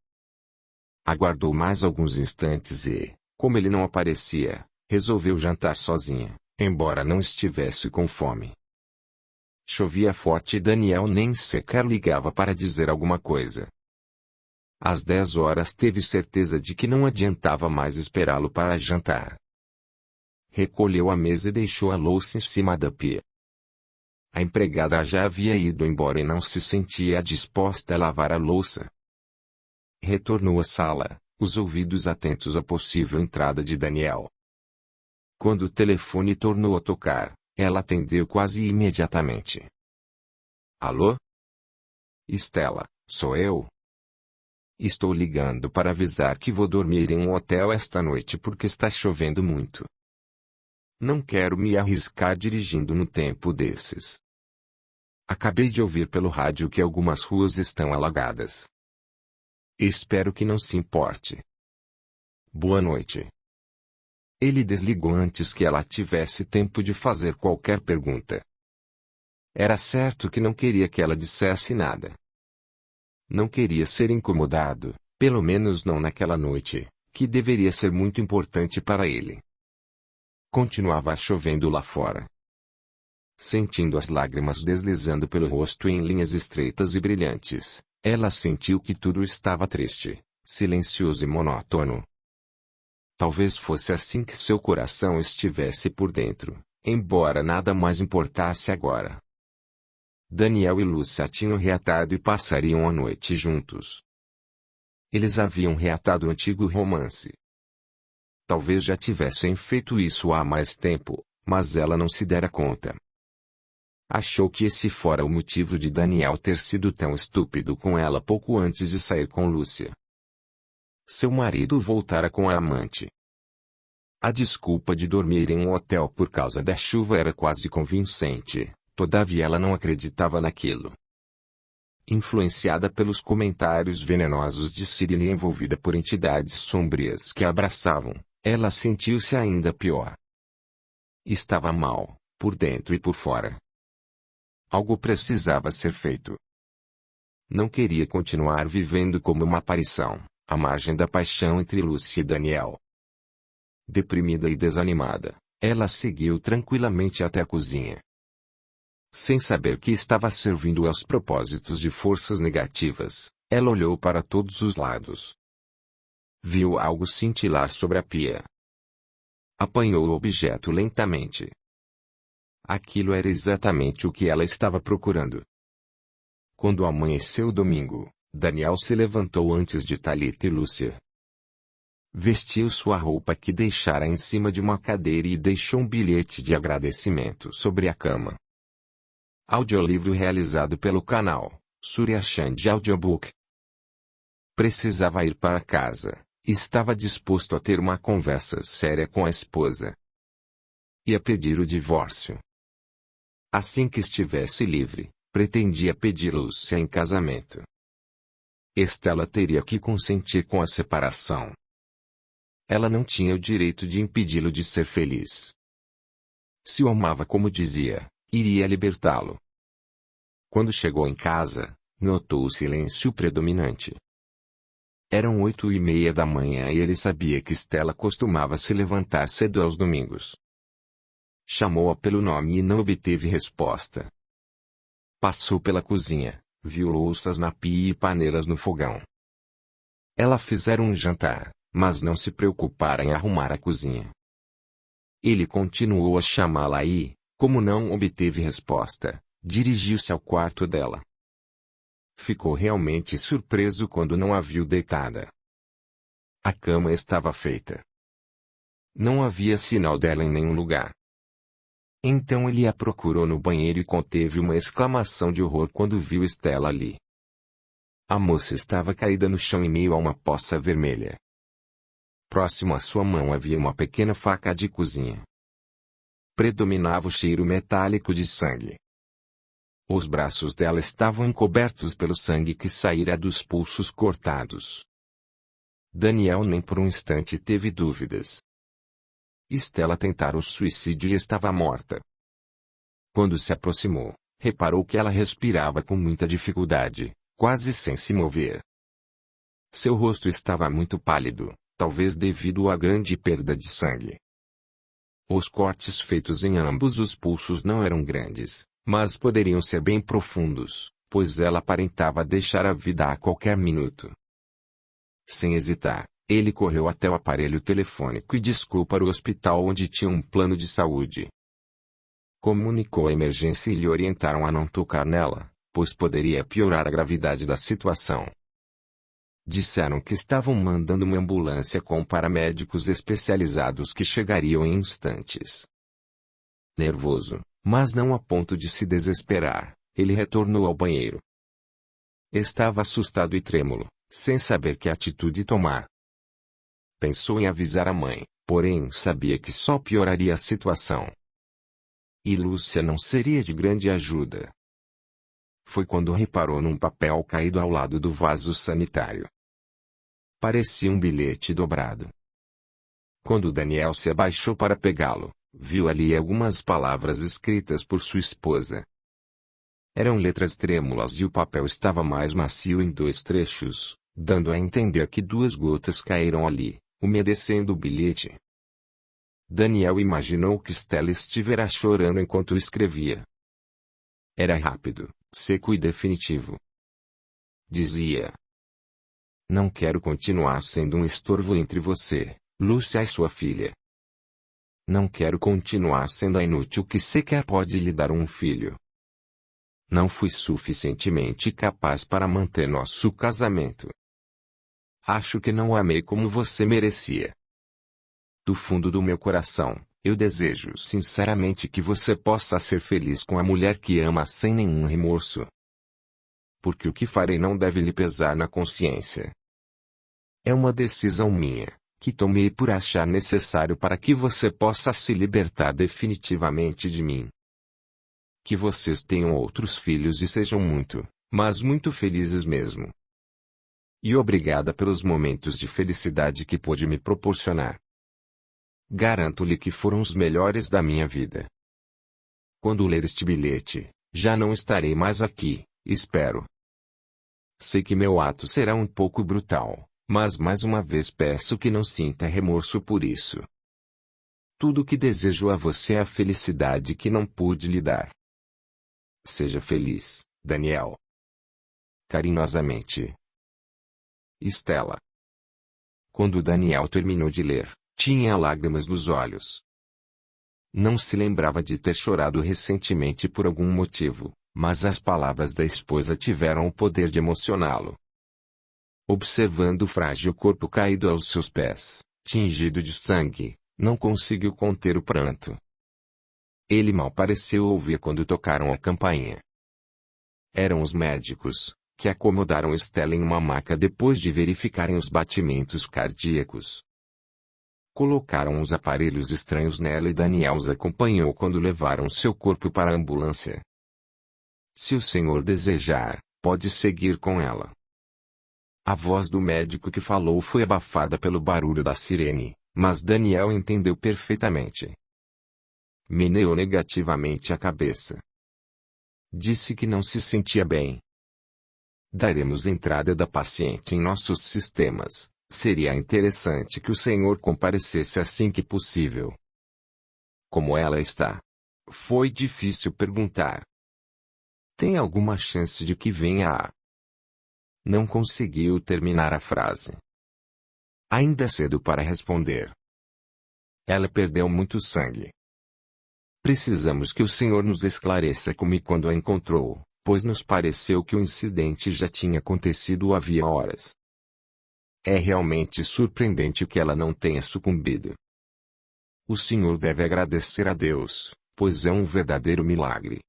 Aguardou mais alguns instantes e, como ele não aparecia, resolveu jantar sozinha, embora não estivesse com fome. Chovia forte e Daniel nem sequer ligava para dizer alguma coisa. Às 10 horas teve certeza de que não adiantava mais esperá-lo para jantar. Recolheu a mesa e deixou a louça em cima da pia. A empregada já havia ido embora e não se sentia disposta a lavar a louça. Retornou à sala, os ouvidos atentos à possível entrada de Daniel. Quando o telefone tornou a tocar, ela atendeu quase imediatamente. Alô? Estela, sou eu. Estou ligando para avisar que vou dormir em um hotel esta noite porque está chovendo muito. Não quero me arriscar dirigindo no tempo desses. Acabei de ouvir pelo rádio que algumas ruas estão alagadas. Espero que não se importe. Boa noite. Ele desligou antes que ela tivesse tempo de fazer qualquer pergunta. Era certo que não queria que ela dissesse nada. Não queria ser incomodado, pelo menos não naquela noite, que deveria ser muito importante para ele. Continuava chovendo lá fora. Sentindo as lágrimas deslizando pelo rosto em linhas estreitas e brilhantes, ela sentiu que tudo estava triste, silencioso e monótono. Talvez fosse assim que seu coração estivesse por dentro, embora nada mais importasse agora. Daniel e Lúcia tinham reatado e passariam a noite juntos. Eles haviam reatado o antigo romance. Talvez já tivessem feito isso há mais tempo, mas ela não se dera conta. Achou que esse fora o motivo de Daniel ter sido tão estúpido com ela pouco antes de sair com Lúcia. Seu marido voltara com a amante. A desculpa de dormir em um hotel por causa da chuva era quase convincente. Todavia ela não acreditava naquilo. Influenciada pelos comentários venenosos de Cirina e envolvida por entidades sombrias que a abraçavam, ela sentiu-se ainda pior. Estava mal, por dentro e por fora. Algo precisava ser feito. Não queria continuar vivendo como uma aparição, à margem da paixão entre Lúcia e Daniel. Deprimida e desanimada, ela seguiu tranquilamente até a cozinha. Sem saber que estava servindo aos propósitos de forças negativas, ela olhou para todos os lados. Viu algo cintilar sobre a pia. Apanhou o objeto lentamente. Aquilo era exatamente o que ela estava procurando. Quando amanheceu o domingo, Daniel se levantou antes de Thalita e Lúcia. Vestiu sua roupa que deixara em cima de uma cadeira e deixou um bilhete de agradecimento sobre a cama. Audiolivro realizado pelo canal Surya Chand Audiobook. Precisava ir para casa. Estava disposto a ter uma conversa séria com a esposa. Ia pedir o divórcio. Assim que estivesse livre, pretendia pedir Lúcia em casamento. Estela teria que consentir com a separação. Ela não tinha o direito de impedi-lo de ser feliz. Se o amava como dizia, iria libertá-lo. Quando chegou em casa, notou o silêncio predominante. Eram 8:30 da manhã e ele sabia que Estela costumava se levantar cedo aos domingos. Chamou-a pelo nome e não obteve resposta. Passou pela cozinha, viu louças na pia e paneiras no fogão. Ela fizera um jantar, mas não se preocupara em arrumar a cozinha. Ele continuou a chamá-la e, Como não obteve resposta, dirigiu-se ao quarto dela. Ficou realmente surpreso quando não a viu deitada. A cama estava feita. Não havia sinal dela em nenhum lugar. Então ele a procurou no banheiro e conteve uma exclamação de horror quando viu Stella ali. A moça estava caída no chão em meio a uma poça vermelha. Próximo à sua mão havia uma pequena faca de cozinha. Predominava o cheiro metálico de sangue. Os braços dela estavam encobertos pelo sangue que saíra dos pulsos cortados. Daniel nem por um instante teve dúvidas. Stella tentara o suicídio e estava morta. Quando se aproximou, reparou que ela respirava com muita dificuldade, quase sem se mover. Seu rosto estava muito pálido, talvez devido à grande perda de sangue. Os cortes feitos em ambos os pulsos não eram grandes, mas poderiam ser bem profundos, pois ela aparentava deixar a vida a qualquer minuto. Sem hesitar, ele correu até o aparelho telefônico e discou para o hospital onde tinha um plano de saúde. Comunicou a emergência e lhe orientaram a não tocar nela, pois poderia piorar a gravidade da situação. Disseram que estavam mandando uma ambulância com paramédicos especializados que chegariam em instantes. Nervoso, mas não a ponto de se desesperar, ele retornou ao banheiro. Estava assustado e trêmulo, sem saber que atitude tomar. Pensou em avisar a mãe, porém sabia que só pioraria a situação. E Lúcia não seria de grande ajuda. Foi quando reparou num papel caído ao lado do vaso sanitário. Parecia um bilhete dobrado. Quando Daniel se abaixou para pegá-lo, viu ali algumas palavras escritas por sua esposa. Eram letras trêmulas e o papel estava mais macio em 2 trechos, dando a entender que 2 gotas caíram ali, umedecendo o bilhete. Daniel imaginou que Stella estivera chorando enquanto escrevia. Era rápido, seco e definitivo. Dizia: Não quero continuar sendo um estorvo entre você, Lúcia e sua filha. Não quero continuar sendo a inútil que sequer pode lhe dar um filho. Não fui suficientemente capaz para manter nosso casamento. Acho que não o amei como você merecia. Do fundo do meu coração, eu desejo sinceramente que você possa ser feliz com a mulher que ama sem nenhum remorso. Porque o que farei não deve lhe pesar na consciência. É uma decisão minha, que tomei por achar necessário para que você possa se libertar definitivamente de mim. Que vocês tenham outros filhos e sejam muito, mas muito felizes mesmo. E obrigada pelos momentos de felicidade que pôde me proporcionar. Garanto-lhe que foram os melhores da minha vida. Quando ler este bilhete, já não estarei mais aqui, espero. Sei que meu ato será um pouco brutal, mas mais uma vez peço que não sinta remorso por isso. Tudo o que desejo a você é a felicidade que não pude lhe dar. Seja feliz, Daniel. Carinhosamente, Stella. Quando Daniel terminou de ler, tinha lágrimas nos olhos. Não se lembrava de ter chorado recentemente por algum motivo, mas as palavras da esposa tiveram o poder de emocioná-lo. Observando o frágil corpo caído aos seus pés, tingido de sangue, não conseguiu conter o pranto. Ele mal pareceu ouvir quando tocaram a campainha. Eram os médicos, que acomodaram Stella em uma maca depois de verificarem os batimentos cardíacos. Colocaram os aparelhos estranhos nela e Daniel os acompanhou quando levaram seu corpo para a ambulância. Se o senhor desejar, pode seguir com ela. A voz do médico que falou foi abafada pelo barulho da sirene, mas Daniel entendeu perfeitamente. Meneou negativamente a cabeça. Disse que não se sentia bem. Daremos entrada da paciente em nossos sistemas. Seria interessante que o senhor comparecesse assim que possível. Como ela está? Foi difícil perguntar. Tem alguma chance de que venha a... Não conseguiu terminar a frase. Ainda é cedo para responder. Ela perdeu muito sangue. Precisamos que o senhor nos esclareça como e quando a encontrou, pois nos pareceu que o incidente já tinha acontecido havia horas. É realmente surpreendente que ela não tenha sucumbido. O senhor deve agradecer a Deus, pois é um verdadeiro milagre.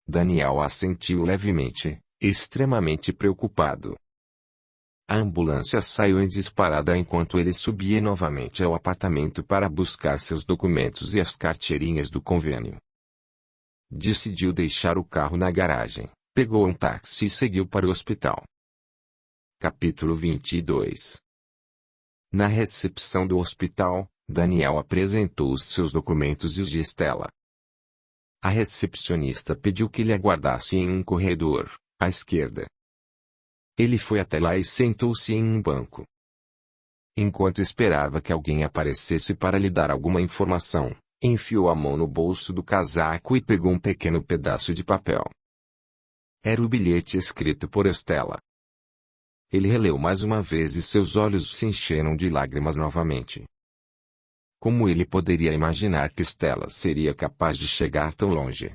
Daniel assentiu levemente, extremamente preocupado. A ambulância saiu em disparada enquanto ele subia novamente ao apartamento para buscar seus documentos e as carteirinhas do convênio. Decidiu deixar o carro na garagem, pegou um táxi e seguiu para o hospital. Capítulo 22. Na recepção do hospital, Daniel apresentou os seus documentos e os de Stella. A recepcionista pediu que lhe aguardasse em um corredor, à esquerda. Ele foi até lá e sentou-se em um banco. Enquanto esperava que alguém aparecesse para lhe dar alguma informação, enfiou a mão no bolso do casaco e pegou um pequeno pedaço de papel. Era o bilhete escrito por Stella. Ele releu mais uma vez e seus olhos se encheram de lágrimas novamente. Como ele poderia imaginar que Stella seria capaz de chegar tão longe?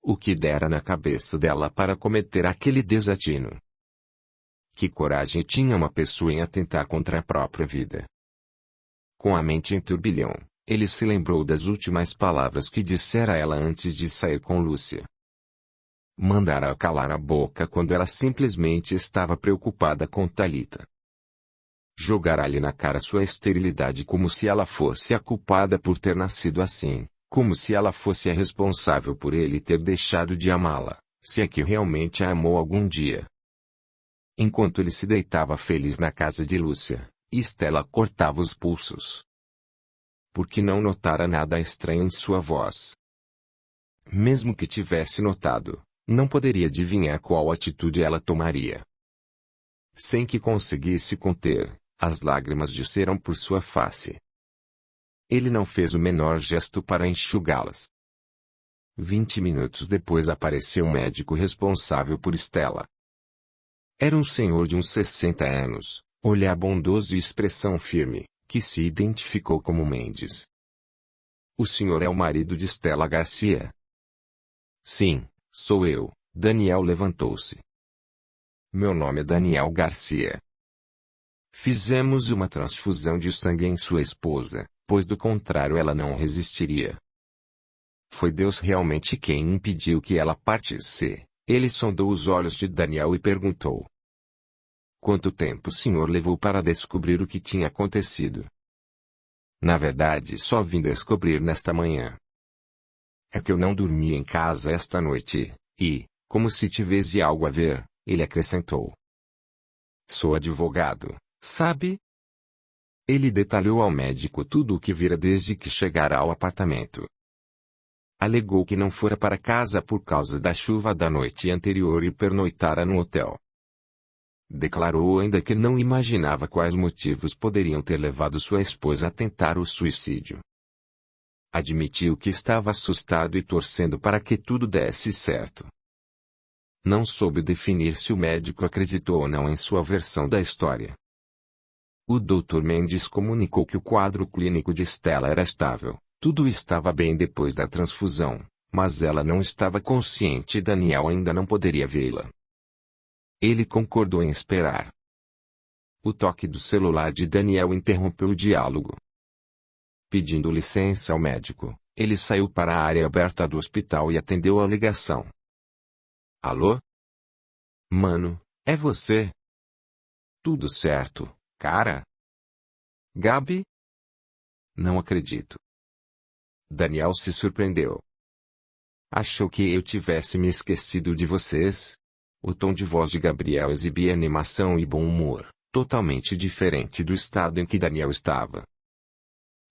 O que dera na cabeça dela para cometer aquele desatino? Que coragem tinha uma pessoa em atentar contra a própria vida? Com a mente em turbilhão, ele se lembrou das últimas palavras que dissera a ela antes de sair com Lúcia. Mandara-a calar a boca quando ela simplesmente estava preocupada com Thalita. Jogara-lhe na cara sua esterilidade como se ela fosse a culpada por ter nascido assim, como se ela fosse a responsável por ele ter deixado de amá-la, se é que realmente a amou algum dia. Enquanto ele se deitava feliz na casa de Lúcia, Stella cortava os pulsos. Porque não notara nada estranho em sua voz. Mesmo que tivesse notado, não poderia adivinhar qual atitude ela tomaria. Sem que conseguisse conter, as lágrimas desceram por sua face. Ele não fez o menor gesto para enxugá-las. 20 minutos depois apareceu o médico responsável por Stella. Era um senhor de uns 60 anos, olhar bondoso e expressão firme, que se identificou como Mendes. O senhor é o marido de Stella Garcia? Sim, sou eu. Daniel levantou-se. Meu nome é Daniel Garcia. Fizemos uma transfusão de sangue em sua esposa, pois do contrário ela não resistiria. Foi Deus realmente quem impediu que ela partisse. Ele sondou os olhos de Daniel e perguntou. Quanto tempo o senhor levou para descobrir o que tinha acontecido? Na verdade só vim descobrir nesta manhã. É que eu não dormi em casa esta noite, e, como se tivesse algo a ver, ele acrescentou. Sou advogado, sabe? Ele detalhou ao médico tudo o que vira desde que chegara ao apartamento. Alegou que não fora para casa por causa da chuva da noite anterior e pernoitara no hotel. Declarou ainda que não imaginava quais motivos poderiam ter levado sua esposa a tentar o suicídio. Admitiu que estava assustado e torcendo para que tudo desse certo. Não soube definir se o médico acreditou ou não em sua versão da história. O Dr. Mendes comunicou que o quadro clínico de Stella era estável, tudo estava bem depois da transfusão, mas ela não estava consciente e Daniel ainda não poderia vê-la. Ele concordou em esperar. O toque do celular de Daniel interrompeu o diálogo. Pedindo licença ao médico, ele saiu para a área aberta do hospital e atendeu a ligação. Alô? Mano, é você? Tudo certo, cara? Gabi? Não acredito. Daniel se surpreendeu. Achou que eu tivesse me esquecido de vocês? O tom de voz de Gabriel exibia animação e bom humor, totalmente diferente do estado em que Daniel estava.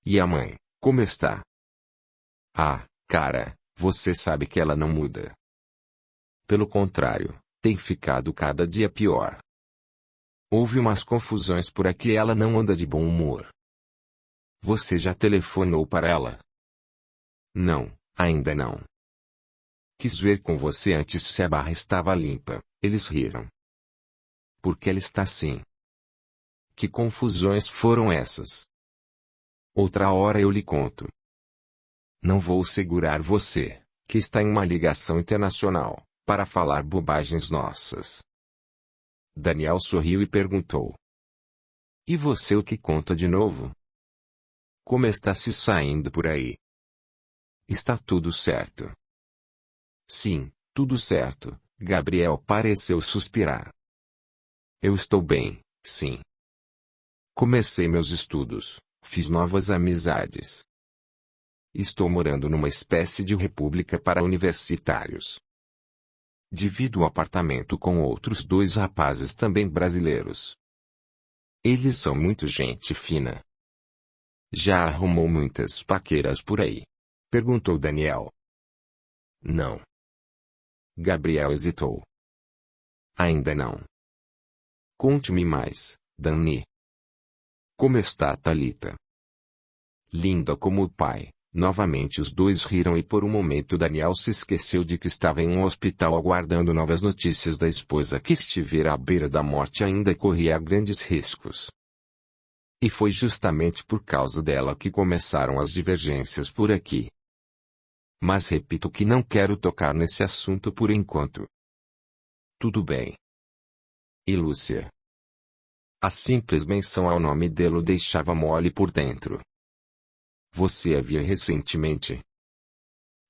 E a mãe, como está? Ah, cara, você sabe que ela não muda. Pelo contrário, tem ficado cada dia pior. Houve umas confusões por aqui e ela não anda de bom humor. Você já telefonou para ela? Não, ainda não. Quis ver com você antes se a barra estava limpa, eles riram. Por que ela está assim? Que confusões foram essas? Outra hora eu lhe conto. Não vou segurar você, que está em uma ligação internacional, para falar bobagens nossas. Daniel sorriu e perguntou. E você o que conta de novo? Como está se saindo por aí? Está tudo certo. Sim, tudo certo, Gabriel pareceu suspirar. Eu estou bem, sim. Comecei meus estudos, fiz novas amizades. Estou morando numa espécie de república para universitários. Divido o apartamento com outros 2 rapazes também brasileiros. Eles são muito gente fina. Já arrumou muitas paqueras por aí? Perguntou Daniel. Não. Gabriel hesitou. Ainda não. Conte-me mais, Dani. Como está Thalita? Linda como o pai. Novamente os 2 riram e por um momento Daniel se esqueceu de que estava em um hospital aguardando novas notícias da esposa que estivera à beira da morte e ainda corria grandes riscos. E foi justamente por causa dela que começaram as divergências por aqui. Mas repito que não quero tocar nesse assunto por enquanto. Tudo bem. E Lúcia? A simples menção ao nome dele o deixava mole por dentro. Você a via recentemente?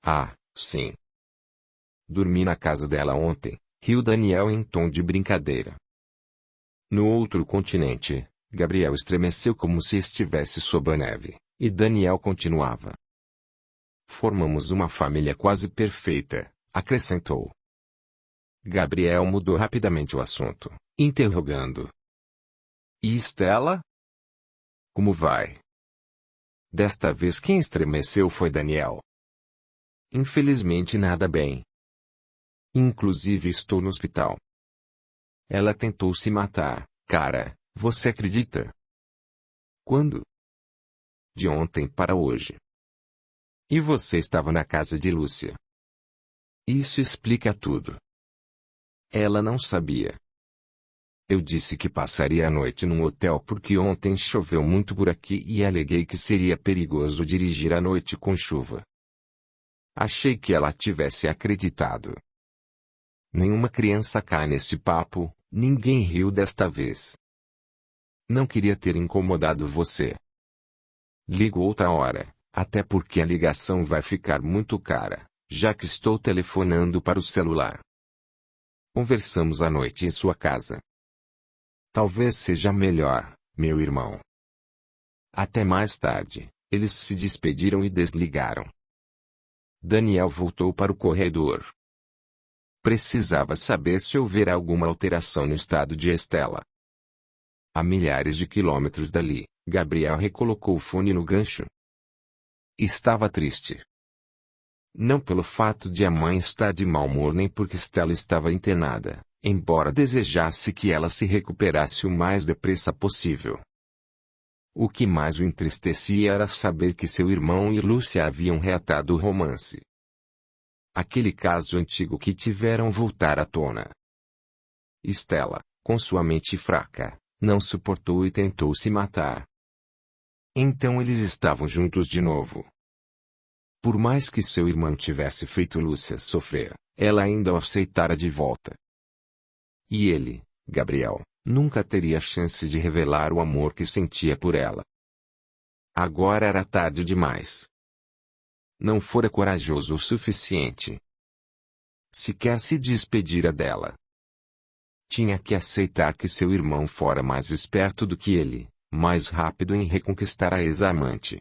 Ah, sim. Dormi na casa dela ontem, riu Daniel em tom de brincadeira. No outro continente, Gabriel estremeceu como se estivesse sob a neve, e Daniel continuava. Formamos uma família quase perfeita, acrescentou. Gabriel mudou rapidamente o assunto, interrogando. E Stella? Como vai? Desta vez quem estremeceu foi Daniel. Infelizmente nada bem. Inclusive estou no hospital. Ela tentou se matar, cara, você acredita? Quando? De ontem para hoje. E você estava na casa de Lúcia. Isso explica tudo. Ela não sabia. Eu disse que passaria a noite num hotel porque ontem choveu muito por aqui e aleguei que seria perigoso dirigir à noite com chuva. Achei que ela tivesse acreditado. Nenhuma criança cai nesse papo, ninguém riu desta vez. Não queria ter incomodado você. Ligo outra hora, até porque a ligação vai ficar muito cara, já que estou telefonando para o celular. Conversamos à noite em sua casa. Talvez seja melhor, meu irmão. Até mais tarde, eles se despediram e desligaram. Daniel voltou para o corredor. Precisava saber se houver alguma alteração no estado de Stella. A milhares de quilômetros dali, Gabriel recolocou o fone no gancho. Estava triste. Não pelo fato de a mãe estar de mau humor nem porque Stella estava internada, embora desejasse que ela se recuperasse o mais depressa possível. O que mais o entristecia era saber que seu irmão e Lúcia haviam reatado o romance. Aquele caso antigo que tiveram voltar à tona. Stella, com sua mente fraca, não suportou e tentou se matar. Então eles estavam juntos de novo. Por mais que seu irmão tivesse feito Lúcia sofrer, ela ainda o aceitara de volta. E ele, Gabriel, nunca teria chance de revelar o amor que sentia por ela. Agora era tarde demais. Não fora corajoso o suficiente. Sequer se despedira dela. Tinha que aceitar que seu irmão fora mais esperto do que ele, mais rápido em reconquistar a ex-amante.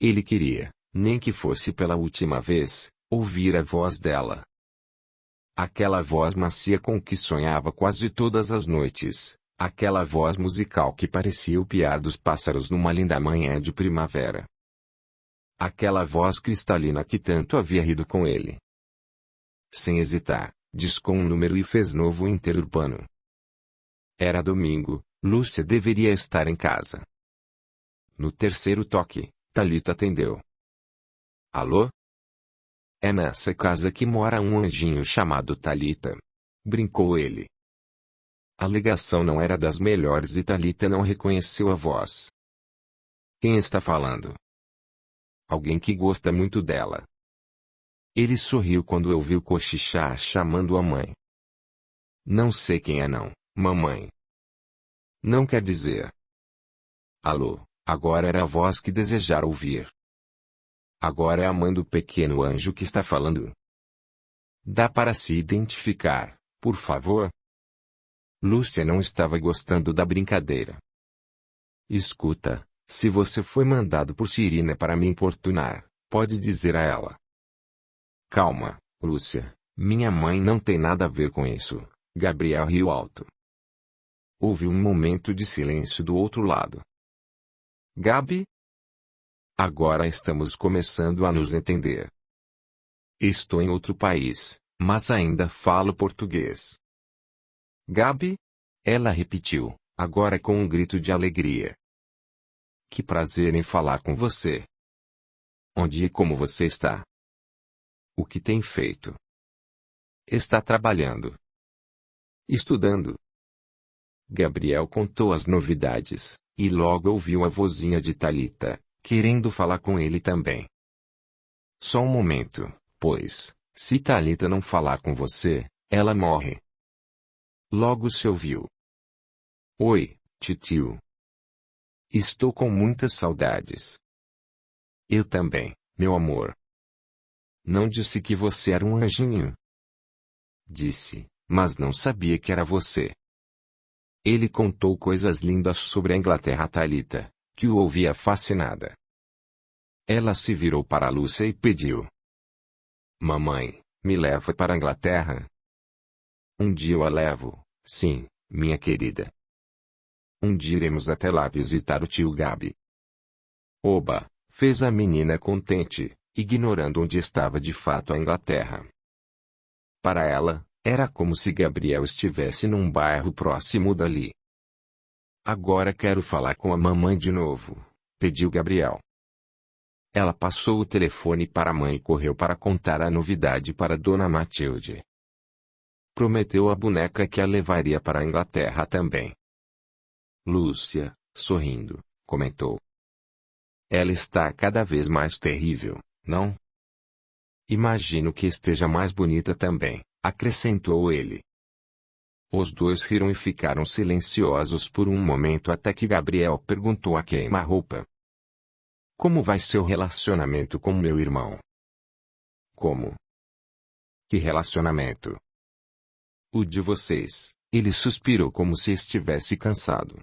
Ele queria, nem que fosse pela última vez, ouvir a voz dela. Aquela voz macia com que sonhava quase todas as noites, aquela voz musical que parecia o piar dos pássaros numa linda manhã de primavera. Aquela voz cristalina que tanto havia rido com ele. Sem hesitar, discou um número e fez novo interurbano. Era domingo, Lúcia deveria estar em casa. No terceiro toque, Thalita atendeu. Alô? É nessa casa que mora um anjinho chamado Thalita. Brincou ele. A ligação não era das melhores e Thalita não reconheceu a voz. Quem está falando? alguém que gosta muito dela. Ele sorriu quando ouviu cochichar chamando a mãe. Não sei quem é não, mamãe. Não quer dizer. Alô, agora era a voz que desejara ouvir. Agora é a mãe do pequeno anjo que está falando. Dá para se identificar, por favor? Lúcia não estava gostando da brincadeira. Escuta, se você foi mandado por Cirina para me importunar, pode dizer a ela. Calma, Lúcia, minha mãe não tem nada a ver com isso. Gabriel riu alto. Houve um momento de silêncio do outro lado. Gabi? Agora estamos começando a nos entender. Estou em outro país, mas ainda falo português. Gabi? Ela repetiu, agora com um grito de alegria. Que prazer em falar com você. Onde e como você está? O que tem feito? Está trabalhando. Estudando. Gabriel contou as novidades, e logo ouviu a vozinha de Thalita, querendo falar com ele também. Só um momento, pois, se Thalita não falar com você, ela morre. Logo se ouviu. Oi, titio. Estou com muitas saudades. Eu também, meu amor. Não disse que você era um anjinho? Disse, mas não sabia que era você. Ele contou coisas lindas sobre a Inglaterra a Thalita, que o ouvia fascinada. Ela se virou para Lúcia e pediu. Mamãe, me leva para a Inglaterra? Um dia eu a levo, sim, minha querida. Um dia iremos até lá visitar o tio Gabi. Oba, fez a menina contente, ignorando onde estava de fato a Inglaterra. Para ela, era como se Gabriel estivesse num bairro próximo dali. Agora quero falar com a mamãe de novo, pediu Gabriel. Ela passou o telefone para a mãe e correu para contar a novidade para Dona Matilde. Prometeu a boneca que a levaria para a Inglaterra também. Lúcia, sorrindo, comentou. Ela está cada vez mais terrível, não? Imagino que esteja mais bonita também, acrescentou ele. Os dois riram e ficaram silenciosos por um momento até que Gabriel perguntou a queima-roupa. Como vai seu relacionamento com meu irmão? Como? Que relacionamento? O de vocês, ele suspirou como se estivesse cansado.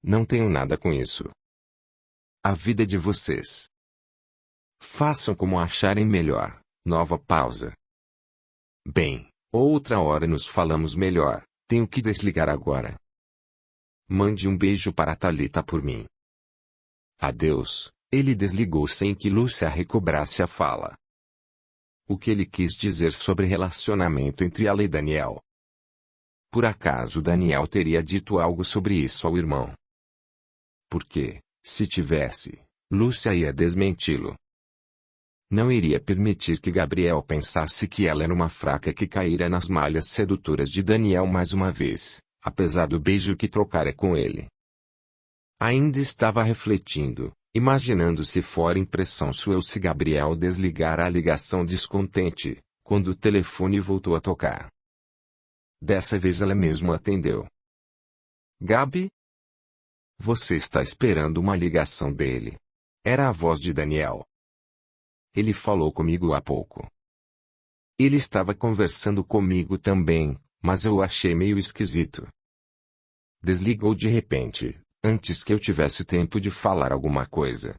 Não tenho nada com isso. A vida é de vocês. Façam como acharem melhor. Nova pausa. Bem, outra hora nos falamos melhor, tenho que desligar agora. Mande um beijo para Thalita por mim. Adeus, ele desligou sem que Lúcia recobrasse a fala. O que ele quis dizer sobre relacionamento entre ela e Daniel? Por acaso Daniel teria dito algo sobre isso ao irmão? Porque, se tivesse, Lúcia ia desmenti-lo. Não iria permitir que Gabriel pensasse que ela era uma fraca que caíra nas malhas sedutoras de Daniel mais uma vez, apesar do beijo que trocara com ele. Ainda estava refletindo, imaginando se fora impressão sua ou se Gabriel desligara a ligação descontente, quando o telefone voltou a tocar. Dessa vez ela mesmo atendeu. Gabi? Você está esperando uma ligação dele. Era a voz de Daniel. Ele falou comigo há pouco. Ele estava conversando comigo também, mas eu o achei meio esquisito. Desligou de repente, antes que eu tivesse tempo de falar alguma coisa.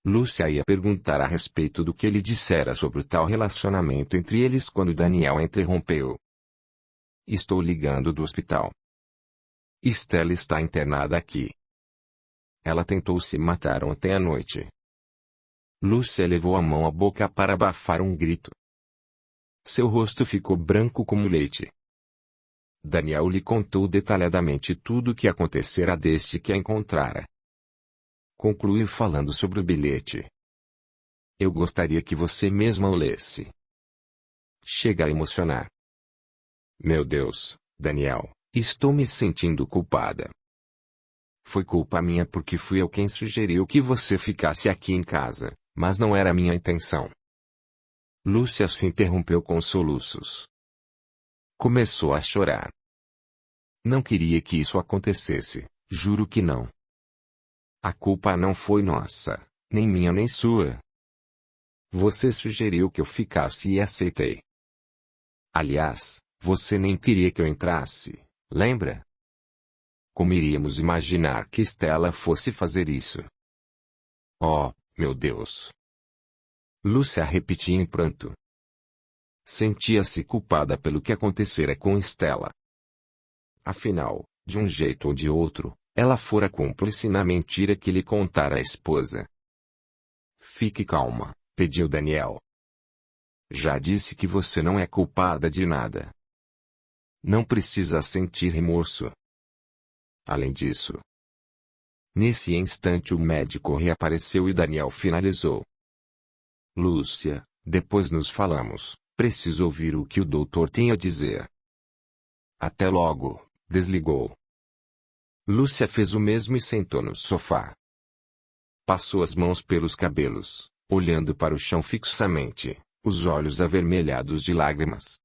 Lúcia ia perguntar a respeito do que ele dissera sobre o tal relacionamento entre eles quando Daniel a interrompeu. Estou ligando do hospital. Estela está internada aqui. Ela tentou se matar ontem à noite. Lúcia levou a mão à boca para abafar um grito. Seu rosto ficou branco como leite. Daniel lhe contou detalhadamente tudo o que acontecera desde que a encontrara. Concluiu falando sobre o bilhete. Eu gostaria que você mesma o lesse. Chega a emocionar. Meu Deus, Daniel, estou me sentindo culpada. Foi culpa minha porque fui eu quem sugeriu que você ficasse aqui em casa, mas não era minha intenção. Lúcia se interrompeu com soluços. Começou a chorar. Não queria que isso acontecesse, juro que não. A culpa não foi nossa, nem minha nem sua. Você sugeriu que eu ficasse e aceitei. Aliás, você nem queria que eu entrasse, lembra? Como iríamos imaginar que Stella fosse fazer isso? Oh, meu Deus! Lúcia repetia em pranto. Sentia-se culpada pelo que acontecera com Stella. Afinal, de um jeito ou de outro, ela fora cúmplice na mentira que lhe contara a esposa. Fique calma, pediu Daniel. Já disse que você não é culpada de nada. Não precisa sentir remorso. Além disso. Nesse instante o médico reapareceu e Daniel finalizou. Lúcia, depois nos falamos, preciso ouvir o que o doutor tem a dizer. Até logo, desligou. Lúcia fez o mesmo e sentou no sofá. Passou as mãos pelos cabelos, olhando para o chão fixamente, os olhos avermelhados de lágrimas.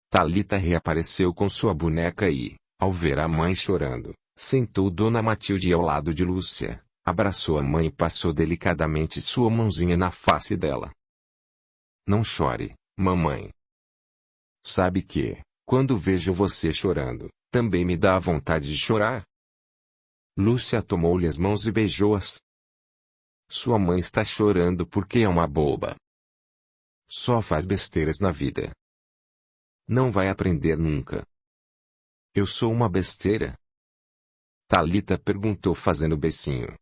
Thalita reapareceu com sua boneca e, ao ver a mãe chorando, sentou Dona Matilde ao lado de Lúcia, abraçou a mãe e passou delicadamente sua mãozinha na face dela. Não chore, mamãe. Sabe que, quando vejo você chorando, também me dá vontade de chorar? Lúcia tomou-lhe as mãos e beijou-as. Sua mãe está chorando porque é uma boba. Só faz besteiras na vida. Não vai aprender nunca. Eu sou uma besteira? Thalita perguntou fazendo beicinho.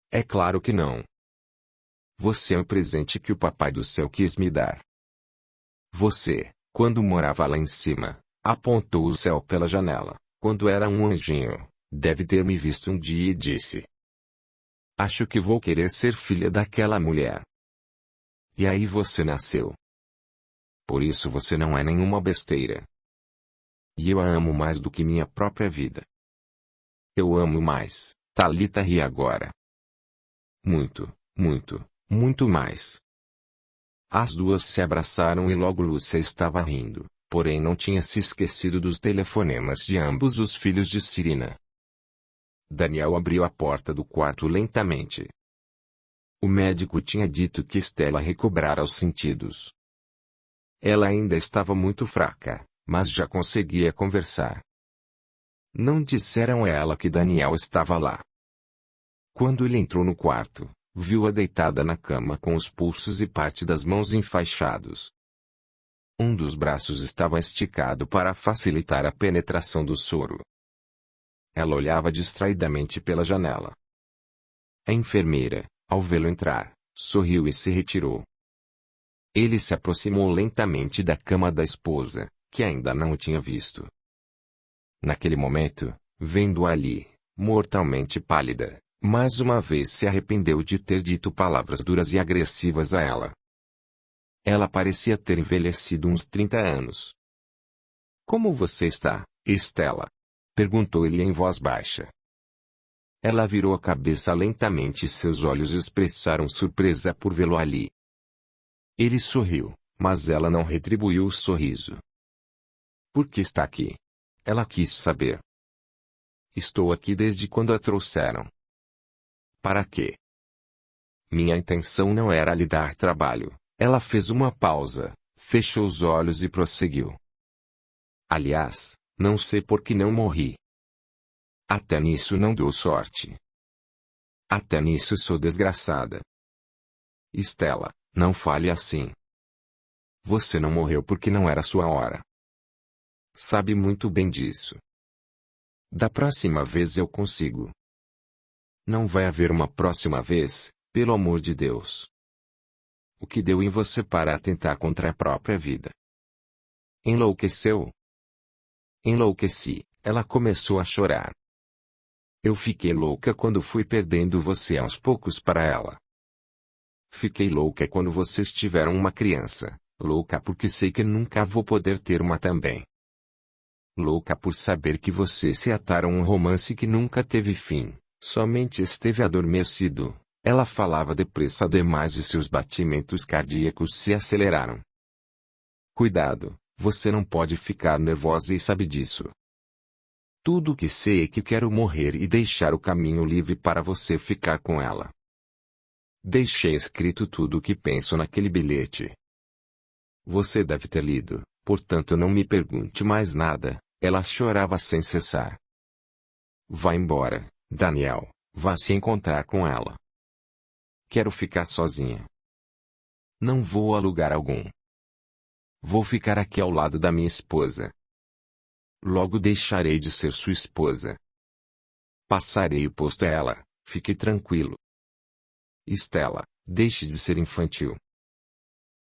É claro que não. Você é um presente que o papai do céu quis me dar. Você, quando morava lá em cima, apontou o céu pela janela, quando era um anjinho, deve ter me visto um dia e disse: acho que vou querer ser filha daquela mulher. E aí você nasceu. Por isso você não é nenhuma besteira. E eu a amo mais do que minha própria vida. Eu amo mais, Thalita ri agora. Muito, muito, muito mais. As duas se abraçaram e logo Lúcia estava rindo, porém não tinha se esquecido dos telefonemas de ambos os filhos de Cirina. Daniel abriu a porta do quarto lentamente. O médico tinha dito que Stella recobrara os sentidos. Ela ainda estava muito fraca, mas já conseguia conversar. Não disseram a ela que Daniel estava lá. Quando ele entrou no quarto, viu-a deitada na cama com os pulsos e parte das mãos enfaixados. Um dos braços estava esticado para facilitar a penetração do soro. Ela olhava distraidamente pela janela. A enfermeira, ao vê-lo entrar, sorriu e se retirou. Ele se aproximou lentamente da cama da esposa, que ainda não o tinha visto. Naquele momento, vendo-a ali, mortalmente pálida, mais uma vez se arrependeu de ter dito palavras duras e agressivas a ela. Ela parecia ter envelhecido uns 30 anos. Como você está, Stella? Perguntou ele em voz baixa. Ela virou a cabeça lentamente e seus olhos expressaram surpresa por vê-lo ali. Ele sorriu, mas ela não retribuiu o sorriso. Por que está aqui? Ela quis saber. Estou aqui desde quando a trouxeram. Para quê? Minha intenção não era lhe dar trabalho. Ela fez uma pausa, fechou os olhos e prosseguiu. Aliás, não sei por que não morri. Até nisso não dou sorte. Até nisso sou desgraçada. Stella, não fale assim. Você não morreu porque não era sua hora. Sabe muito bem disso. Da próxima vez eu consigo. Não vai haver uma próxima vez, pelo amor de Deus. O que deu em você para atentar contra a própria vida? Enlouqueceu? Enlouqueci, ela começou a chorar. Eu fiquei louca quando fui perdendo você aos poucos para ela. Fiquei louca quando vocês tiveram uma criança, louca porque sei que nunca vou poder ter uma também. louca por saber que você se atara a um romance que nunca teve fim, somente esteve adormecido. Ela falava depressa demais e seus batimentos cardíacos se aceleraram. Cuidado, você não pode ficar nervosa e sabe disso. Tudo o que sei é que quero morrer e deixar o caminho livre para você ficar com ela. Deixei escrito tudo o que penso naquele bilhete. Você deve ter lido, portanto não me pergunte mais nada. Ela chorava sem cessar. Vá embora, Daniel, vá se encontrar com ela. Quero ficar sozinha. Não vou a lugar algum. Vou ficar aqui ao lado da minha esposa. Logo deixarei de ser sua esposa. Passarei o posto a ela, fique tranquilo. Estela, deixe de ser infantil.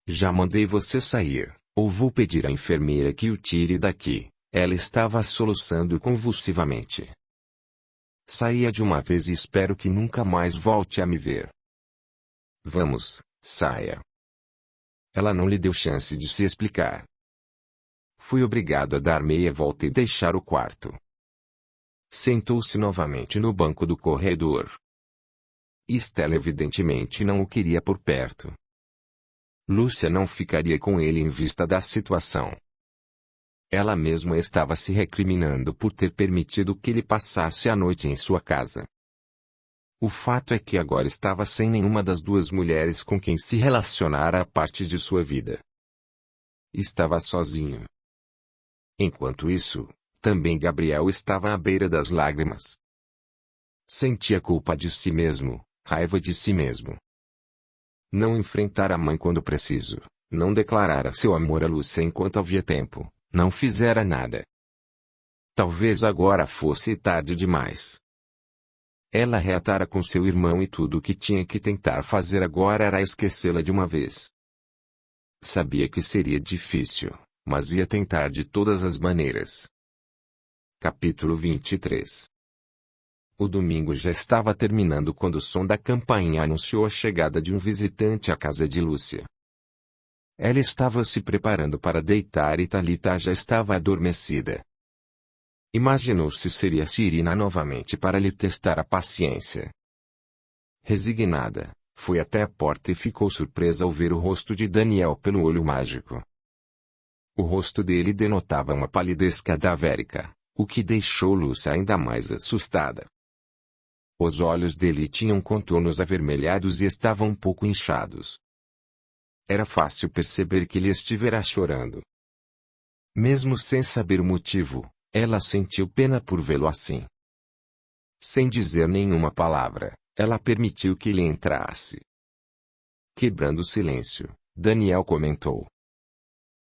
Já mandei você sair, ou vou pedir à enfermeira que o tire daqui. Ela estava soluçando convulsivamente. Saia de uma vez e espero que nunca mais volte a me ver. Vamos, saia. Ela não lhe deu chance de se explicar. Fui obrigado a dar meia volta e deixar o quarto. Sentou-se novamente no banco do corredor. Estela evidentemente não o queria por perto. Lúcia não ficaria com ele em vista da situação. Ela mesma estava se recriminando por ter permitido que ele passasse a noite em sua casa. O fato é que agora estava sem nenhuma das duas mulheres com quem se relacionara a parte de sua vida. Estava sozinho. Enquanto isso, também Gabriel estava à beira das lágrimas. Sentia culpa de si mesmo, raiva de si mesmo. Não enfrentar a mãe quando preciso, não declarara seu amor a Lúcia enquanto havia tempo. Não fizera nada. Talvez agora fosse tarde demais. Ela reatara com seu irmão e tudo o que tinha que tentar fazer agora era esquecê-la de uma vez. Sabia que seria difícil, mas ia tentar de todas as maneiras. Capítulo 23. O domingo já estava terminando quando o som da campainha anunciou a chegada de um visitante à casa de Lúcia. Ela estava se preparando para deitar e Thalita já estava adormecida. Imaginou se seria Cirina novamente para lhe testar a paciência. Resignada, foi até a porta e ficou surpresa ao ver o rosto de Daniel pelo olho mágico. O rosto dele denotava uma palidez cadavérica, o que deixou Lúcia ainda mais assustada. Os olhos dele tinham contornos avermelhados e estavam um pouco inchados. Era fácil perceber que ele estivera chorando. Mesmo sem saber o motivo, ela sentiu pena por vê-lo assim. Sem dizer nenhuma palavra, ela permitiu que ele entrasse. Quebrando o silêncio, Daniel comentou.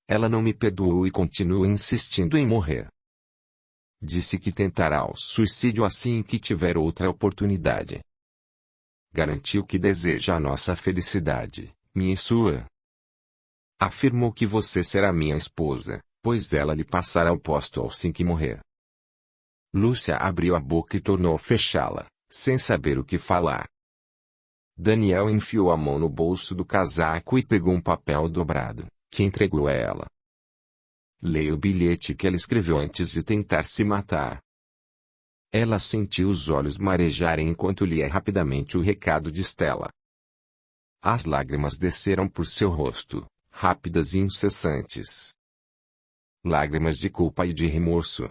Ela não me perdoou e continua insistindo em morrer. Disse que tentará o suicídio assim que tiver outra oportunidade. Garantiu que deseja a nossa felicidade. Minha e sua. Afirmou que você será minha esposa, pois ela lhe passará o posto assim que morrer. Lúcia abriu a boca e tornou a fechá-la, sem saber o que falar. Daniel enfiou a mão no bolso do casaco e pegou um papel dobrado, que entregou a ela. Leia o bilhete que ela escreveu antes de tentar se matar. Ela sentiu os olhos marejarem enquanto lia rapidamente o recado de Estela. As lágrimas desceram por seu rosto, rápidas e incessantes. Lágrimas de culpa e de remorso.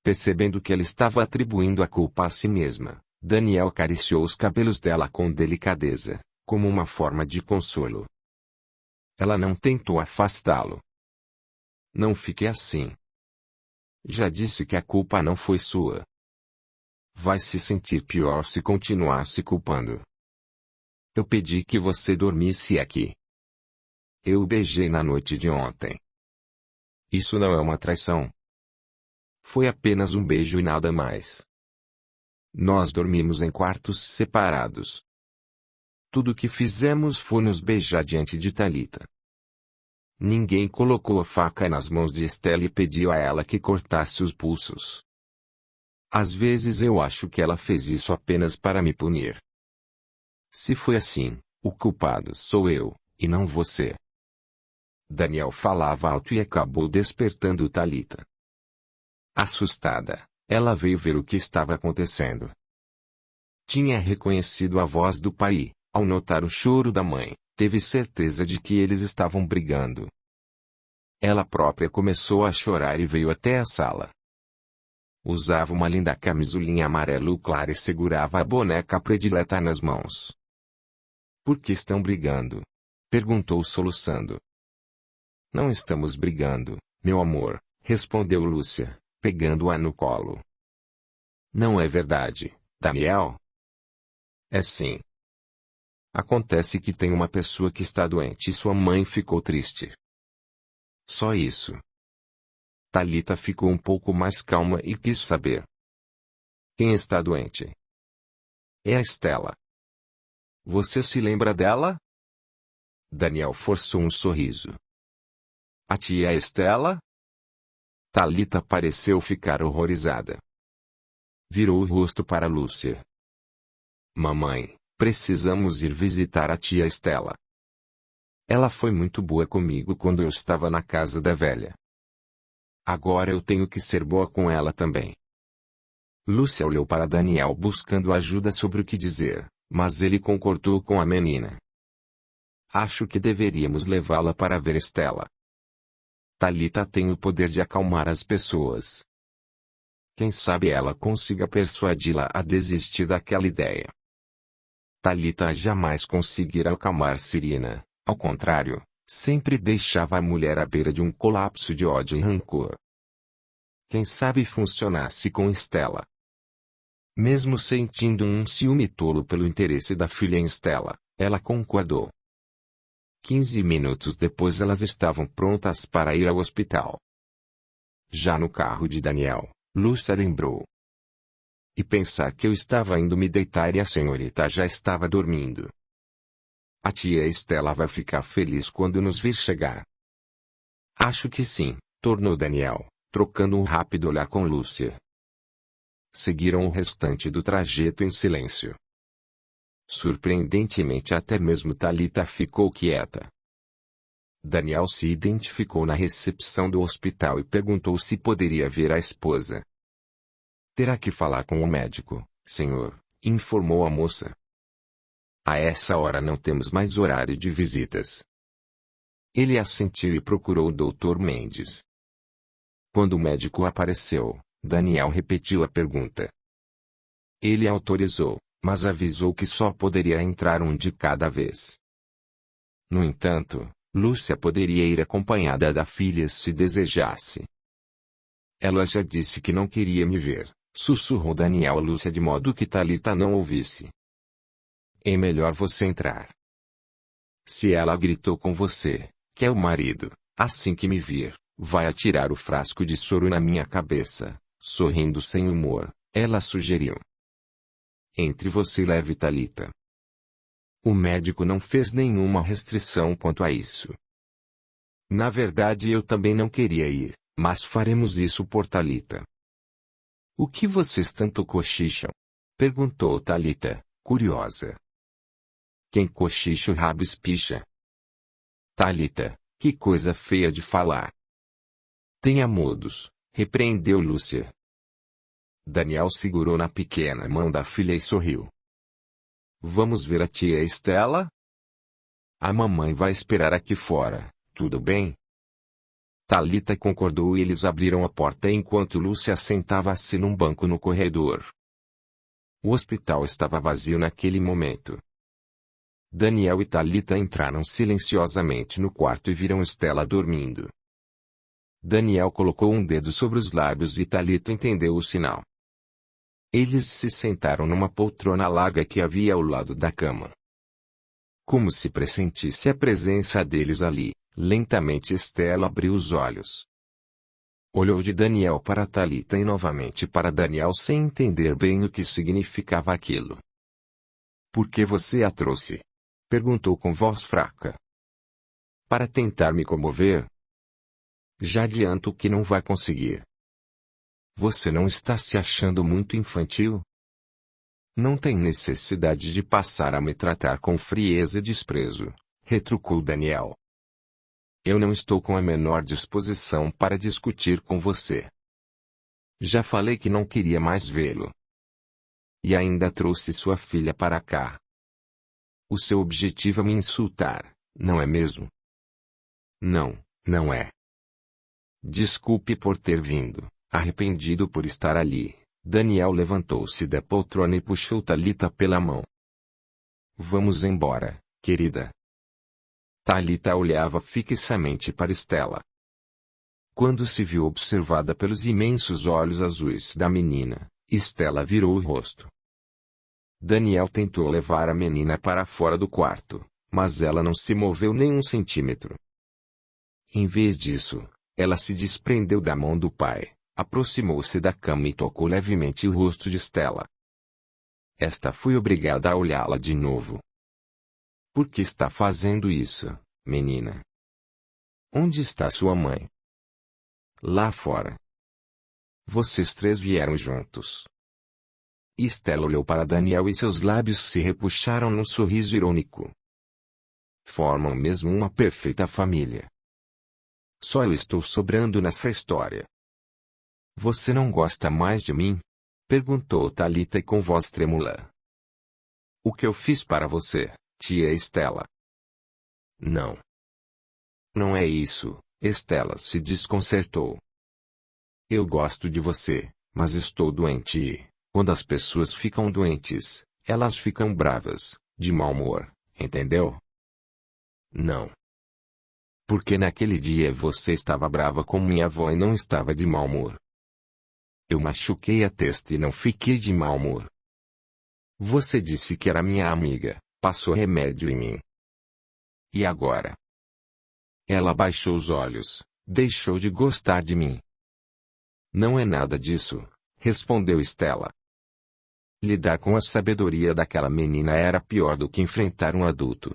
Percebendo que ela estava atribuindo a culpa a si mesma, Daniel acariciou os cabelos dela com delicadeza, como uma forma de consolo. Ela não tentou afastá-lo. Não fique assim. Já disse que a culpa não foi sua. Vai se sentir pior se continuar se culpando. Eu pedi que você dormisse aqui. Eu o beijei na noite de ontem. Isso não é uma traição. Foi apenas um beijo e nada mais. Nós dormimos em quartos separados. Tudo o que fizemos foi nos beijar diante de Thalita. Ninguém colocou a faca nas mãos de Estela e pediu a ela que cortasse os pulsos. Às vezes eu acho que ela fez isso apenas para me punir. Se foi assim, o culpado sou eu, e não você. Daniel falava alto e acabou despertando Thalita. Assustada, ela veio ver o que estava acontecendo. Tinha reconhecido a voz do pai. Ao notar o choro da mãe, teve certeza de que eles estavam brigando. Ela própria começou a chorar e veio até a sala. Usava uma linda camisolinha amarelo clara e segurava a boneca predileta nas mãos. Por que estão brigando? Perguntou soluçando. Não estamos brigando, meu amor, respondeu Lúcia, pegando-a no colo. Não é verdade, Daniel? É sim. Acontece que tem uma pessoa que está doente e sua mãe ficou triste. Só isso. Thalita ficou um pouco mais calma e quis saber. Quem está doente? É a Estela. Você se lembra dela? Daniel forçou um sorriso. A tia Estela? Thalita pareceu ficar horrorizada. Virou o rosto para Lúcia. Mamãe, precisamos ir visitar a tia Estela. Ela foi muito boa comigo quando eu estava na casa da velha. Agora eu tenho que ser boa com ela também. Lúcia olhou para Daniel buscando ajuda sobre o que dizer, mas ele concordou com a menina. Acho que deveríamos levá-la para ver Estela. Thalita tem o poder de acalmar as pessoas. Quem sabe ela consiga persuadi-la a desistir daquela ideia. Thalita jamais conseguirá acalmar Cirina, ao contrário, sempre deixava a mulher à beira de um colapso de ódio e rancor. Quem sabe funcionasse com Estela. Mesmo sentindo um ciúme tolo pelo interesse da filha em Estela, ela concordou. 15 minutos depois elas estavam prontas para ir ao hospital. Já no carro de Daniel, Lúcia lembrou. E pensar que eu estava indo me deitar e a senhorita já estava dormindo. A tia Estela vai ficar feliz quando nos vir chegar. Acho que sim, tornou Daniel, trocando um rápido olhar com Lúcia. Seguiram o restante do trajeto em silêncio. Surpreendentemente até mesmo Thalita ficou quieta. Daniel se identificou na recepção do hospital e perguntou se poderia ver a esposa. Terá que falar com o médico, senhor, informou a moça. A essa hora não temos mais horário de visitas. Ele assentiu e procurou o Dr. Mendes. Quando o médico apareceu, Daniel repetiu a pergunta. Ele autorizou, mas avisou que só poderia entrar um de cada vez. No entanto, Lúcia poderia ir acompanhada da filha se desejasse. Ela já disse que não queria me ver, sussurrou Daniel a Lúcia de modo que Thalita não ouvisse. É melhor você entrar. Se ela gritou com você, que é o marido, assim que me vir, vai atirar o frasco de soro na minha cabeça, sorrindo sem humor, ela sugeriu. Entre você e leve Thalita. O médico não fez nenhuma restrição quanto a isso. Na verdade eu também não queria ir, mas faremos isso por Thalita. O que vocês tanto cochicham? Perguntou Thalita, curiosa. Quem cochicha o rabo espicha. Thalita, que coisa feia de falar. Tenha modos, repreendeu Lúcia. Daniel segurou na pequena mão da filha e sorriu. Vamos ver a tia Estela? A mamãe vai esperar aqui fora, tudo bem? Thalita concordou e eles abriram a porta enquanto Lúcia sentava-se num banco no corredor. O hospital estava vazio naquele momento. Daniel e Thalita entraram silenciosamente no quarto e viram Estela dormindo. Daniel colocou um dedo sobre os lábios e Thalita entendeu o sinal. Eles se sentaram numa poltrona larga que havia ao lado da cama. Como se pressentisse a presença deles ali, lentamente Estela abriu os olhos. Olhou de Daniel para Thalita e novamente para Daniel sem entender bem o que significava aquilo. Por que você a trouxe? Perguntou com voz fraca. Para tentar me comover? Já adianto que não vai conseguir. Você não está se achando muito infantil? Não tem necessidade de passar a me tratar com frieza e desprezo, retrucou Daniel. Eu não estou com a menor disposição para discutir com você. Já falei que não queria mais vê-lo. E ainda trouxe sua filha para cá. O seu objetivo é me insultar, não é mesmo? Não, não é. Desculpe por ter vindo. Arrependido por estar ali, Daniel levantou-se da poltrona e puxou Thalita pela mão. Vamos embora, querida. Thalita olhava fixamente para Stella. Quando se viu observada pelos imensos olhos azuis da menina, Stella virou o rosto. Daniel tentou levar a menina para fora do quarto, mas ela não se moveu nem um centímetro. Em vez disso, ela se desprendeu da mão do pai, aproximou-se da cama e tocou levemente o rosto de Stella. Esta foi obrigada a olhá-la de novo. Por que está fazendo isso, menina? Onde está sua mãe? Lá fora. Vocês três vieram juntos. Stella olhou para Daniel e seus lábios se repuxaram num sorriso irônico. Formam mesmo uma perfeita família. Só eu estou sobrando nessa história. Você não gosta mais de mim? Perguntou Thalita com voz trêmula. O que eu fiz para você, tia Stella? Não. Não é isso, Stella se desconcertou. Eu gosto de você, mas estou doente e, quando as pessoas ficam doentes, elas ficam bravas, de mau humor, entendeu? Não. Porque naquele dia você estava brava com minha avó e não estava de mau humor. Eu machuquei a testa e não fiquei de mau humor. Você disse que era minha amiga, passou remédio em mim. E agora? Ela baixou os olhos, deixou de gostar de mim. Não é nada disso, respondeu Stella. Lidar com a sabedoria daquela menina era pior do que enfrentar um adulto.